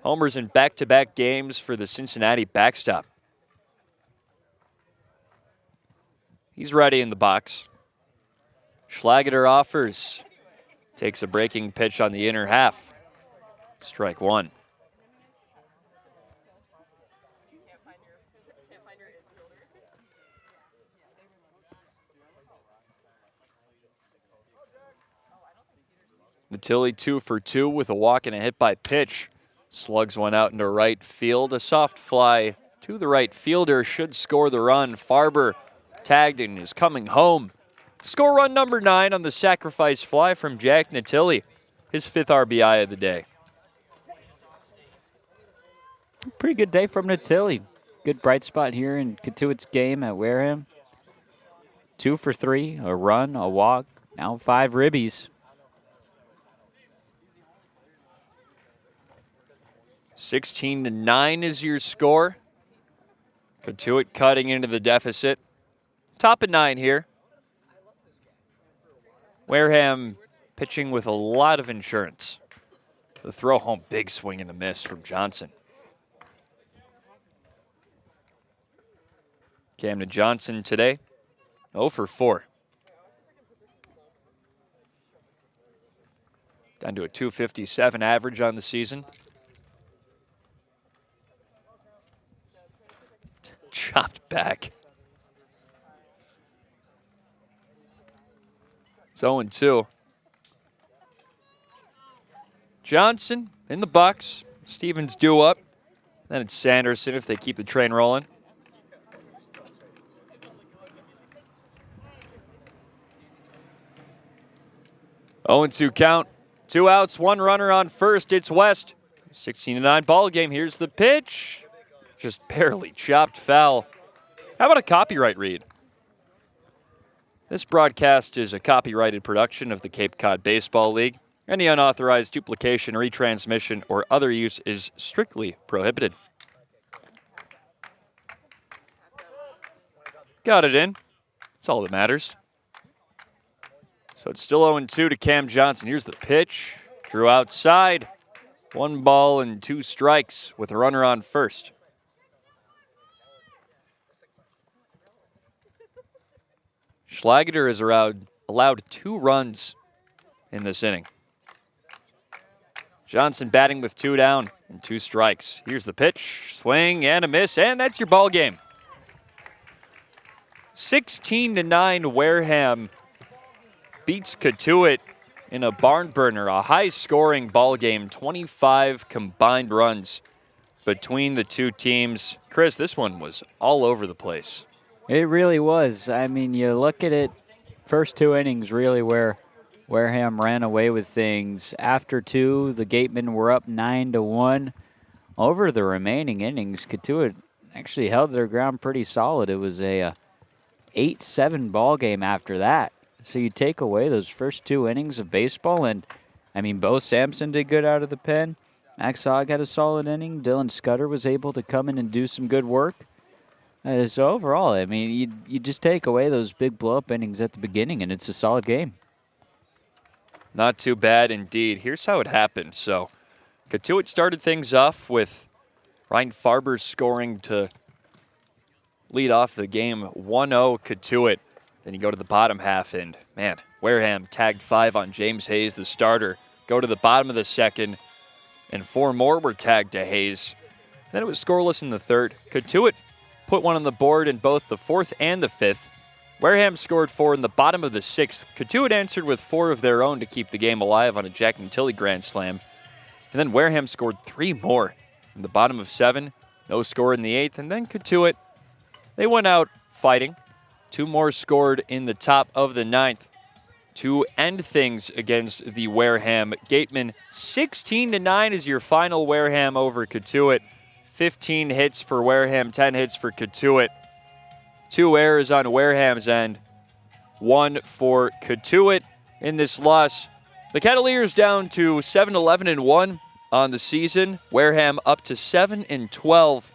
Homers in back-to-back games for the Cincinnati backstop. He's ready in the box. Schlageter offers. Takes a breaking pitch on the inner half. Strike 1. Natilli 2 for 2 with a walk and a hit by pitch. Slugs one out into right field. A soft fly to the right fielder should score the run. Farber tagged and is coming home. Score run number 9 on the sacrifice fly from Jack Natilli. His 5th RBI of the day. Pretty good day from Natilli. Good bright spot here in Cotuit's game at Wareham. 2 for 3, a run, a walk, now 5 ribbies. 16-9 is your score. Cotuit cutting into the deficit. Top of 9 here. Wareham pitching with a lot of insurance. The throw home, big swing and a miss from Johnson. Camden Johnson today, 0 for 4. Down to a .257 average on the season. Chopped back. It's 0-2. Johnson in the box. Stevens due up. Then it's Sanderson if they keep the train rolling. Oh, and 2 count. 2 outs, 1 runner on first. It's West. 16-9 ball game. Here's the pitch. Just barely chopped foul. How about a copyright read? This broadcast is a copyrighted production of the Cape Cod Baseball League. Any unauthorized duplication, retransmission, or other use is strictly prohibited. Got it in. That's all that matters. So it's still 0-2 to Cam Johnson. Here's the pitch. Drew outside. 1 ball and 2 strikes with a runner on first. Schlageter is allowed 2 runs in this inning. Johnson batting with 2 down and 2 strikes. Here's the pitch, swing and a miss, and that's your ball game. 16-9 Wareham beats Cotuit in a barn burner, a high-scoring ball game, 25 combined runs between the 2 teams. Chris, this one was all over the place. It really was. I mean, you look at it, first 2 innings really where Wareham ran away with things. After 2, the Gatemen were up 9-1. Over the remaining innings, Cotuit actually held their ground pretty solid. It was a 8-7 ball game after that. So you take away those first 2 innings of baseball, and, I mean, Bo Sampson did good out of the pen. Max Hogg had a solid inning. Dylan Scudder was able to come in and do some good work. So overall, I mean, you just take away those big blow-up innings at the beginning, and it's a solid game. Not too bad indeed. Here's how it happened. So Cotuit started things off with Ryan Farber scoring to lead off the game. 1-0 Cotuit. Then you go to the bottom half, and, man, Wareham tagged 5 on James Hayes, the starter. Go to the bottom of the second, and 4 more were tagged to Hayes. Then it was scoreless in the third. Cotuit put 1 on the board in both the 4th and the 5th. Wareham scored 4 in the bottom of the 6th. Cotuit answered with 4 of their own to keep the game alive on a Jack Tilly grand slam. And then Wareham scored 3 more in the bottom of 7. No score in the 8th. And then Cotuit, they went out fighting. 2 more scored in the top of the 9th to end things against the Wareham Gatemen. 16-9 is your final Wareham over Cotuit. 15 hits for Wareham, 10 hits for Cotuit. 2 errors on Wareham's end, 1 for Cotuit in this loss. The Kettleers down to 7-11-1 on the season. Wareham up to 7-12.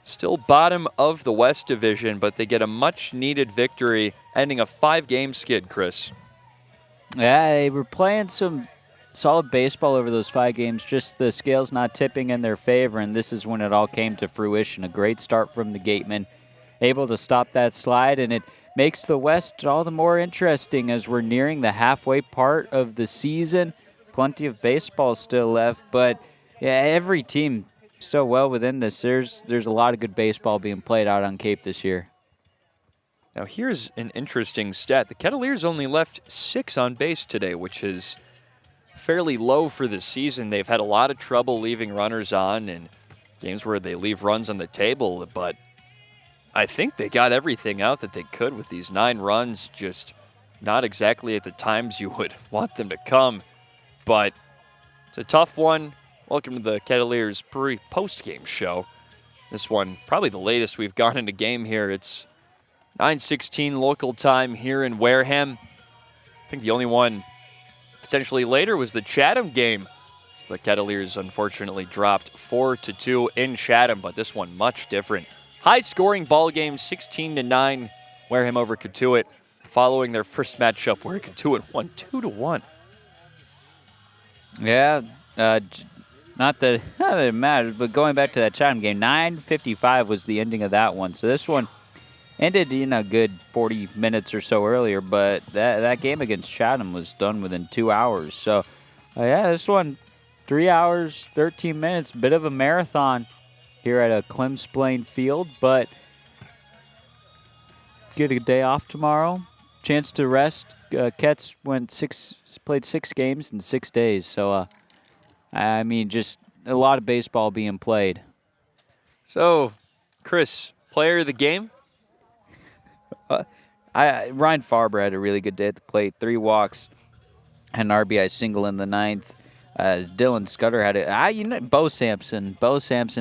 Still bottom of the West Division, but they get a much-needed victory, ending a 5-game skid, Chris. Yeah, they were playing some solid baseball over those 5 games, just the scales not tipping in their favor, and this is when it all came to fruition. A great start from the Gatemen, able to stop that slide, and it makes the West all the more interesting as we're nearing the halfway part of the season. Plenty of baseball still left, but yeah, every team still well within this. There's a lot of good baseball being played out on Cape this year. Now here's an interesting stat. The Kettleers only left 6 on base today, which is fairly low for the season. They've had a lot of trouble leaving runners on in games where they leave runs on the table, but I think they got everything out that they could with these 9 runs, just not exactly at the times you would want them to come. But it's a tough one. Welcome to the Kettleers post-game show. This one, probably the latest we've gone into game here. It's 9:16 local time here in Wareham. I think the only one potentially later was the Chatham game. The Kettleers unfortunately dropped 4-2 in Chatham, but this one much different. High-scoring ball game, 16-9, Wareham over Cotuit, following their first matchup where Cotuit won 2-1. Yeah, not that it matters, but going back to that Chatham game, 9:55 was the ending of that one. So this one ended in a good 40 minutes or so earlier, but that game against Chatham was done within 2 hours. So, yeah, this one, 3 hours, 13 minutes, bit of a marathon here at a Clemsplain Field, but get a day off tomorrow, chance to rest. Ketts played 6 games in 6 days, so I mean, just a lot of baseball being played. So, Chris, player of the game? Ryan Farber had a really good day at the plate. 3 walks, and an RBI single in the 9th. Dylan Scudder had Bo Sampson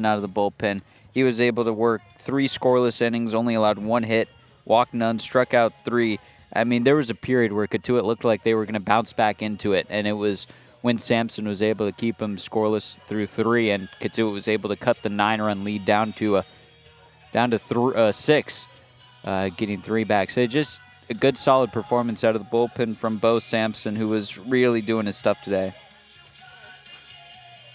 out of the bullpen. He was able to work 3 scoreless innings, only allowed 1 hit, walked none, struck out 3. I mean, there was a period where Cotuit looked like they were going to bounce back into it, and it was when Sampson was able to keep him scoreless through 3, and Cotuit was able to cut the 9-run lead down to 6, getting 3 back. So just a good, solid performance out of the bullpen from Bo Sampson, who was really doing his stuff today.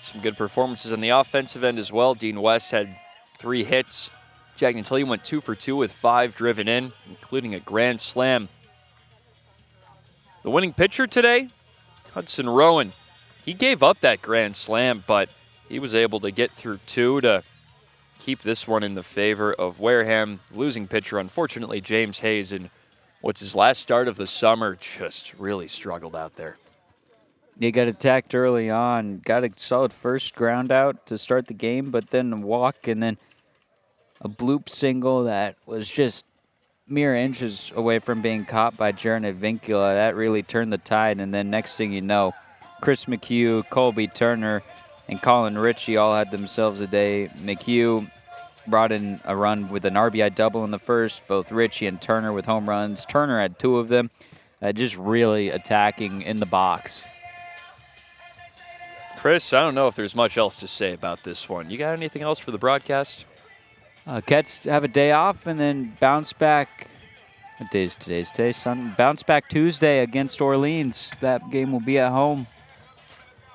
Some good performances on the offensive end as well. Dean West had 3 hits. Jack Natili went 2 for 2 with 5 driven in, including a grand slam. The winning pitcher today, Hudson Rowan. He gave up that grand slam, but he was able to get through 2 to keep this one in the favor of Wareham. Losing pitcher, unfortunately, James Hayes, in what's his last start of the summer, just really struggled out there. He got attacked early on, got a solid first ground out to start the game, but then a walk and then a bloop single that was just mere inches away from being caught by Jaron Vincula. That really turned the tide, and then next thing you know, Chris McHugh, Colby Turner, and Colin Ritchie all had themselves a day. McHugh brought in a run with an RBI double in the first, both Ritchie and Turner with home runs. Turner had 2 of them, just really attacking in the box. Chris, I don't know if there's much else to say about this one. You got anything else for the broadcast? Cats have a day off and then bounce back. What day is today? Sunday. Bounce back Tuesday against Orleans. That game will be at home.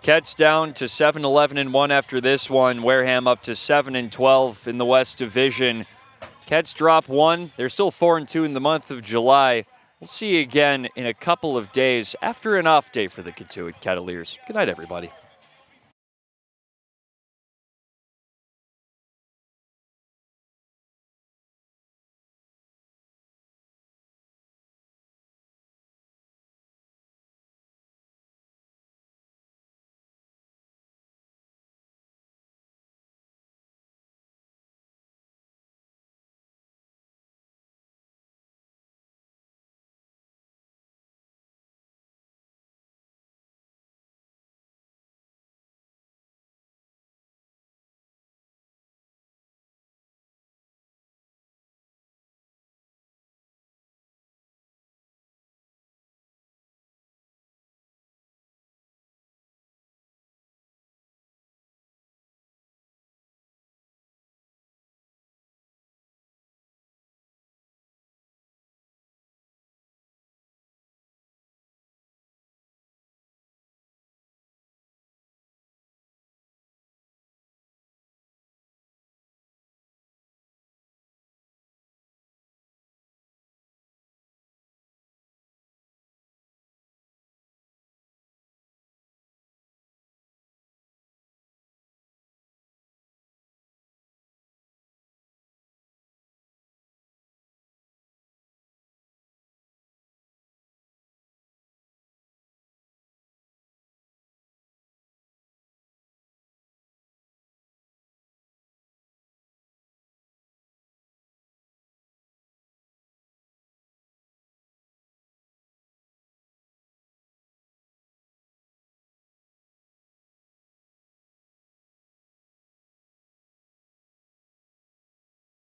Cats down to 7-11-1 after this one. Wareham up to 7-12 in the West Division. Cats drop 1. They're still 4-2 in the month of July. We'll see you again in a couple of days after an off day for the Cotuit Kettleers. Good night, everybody.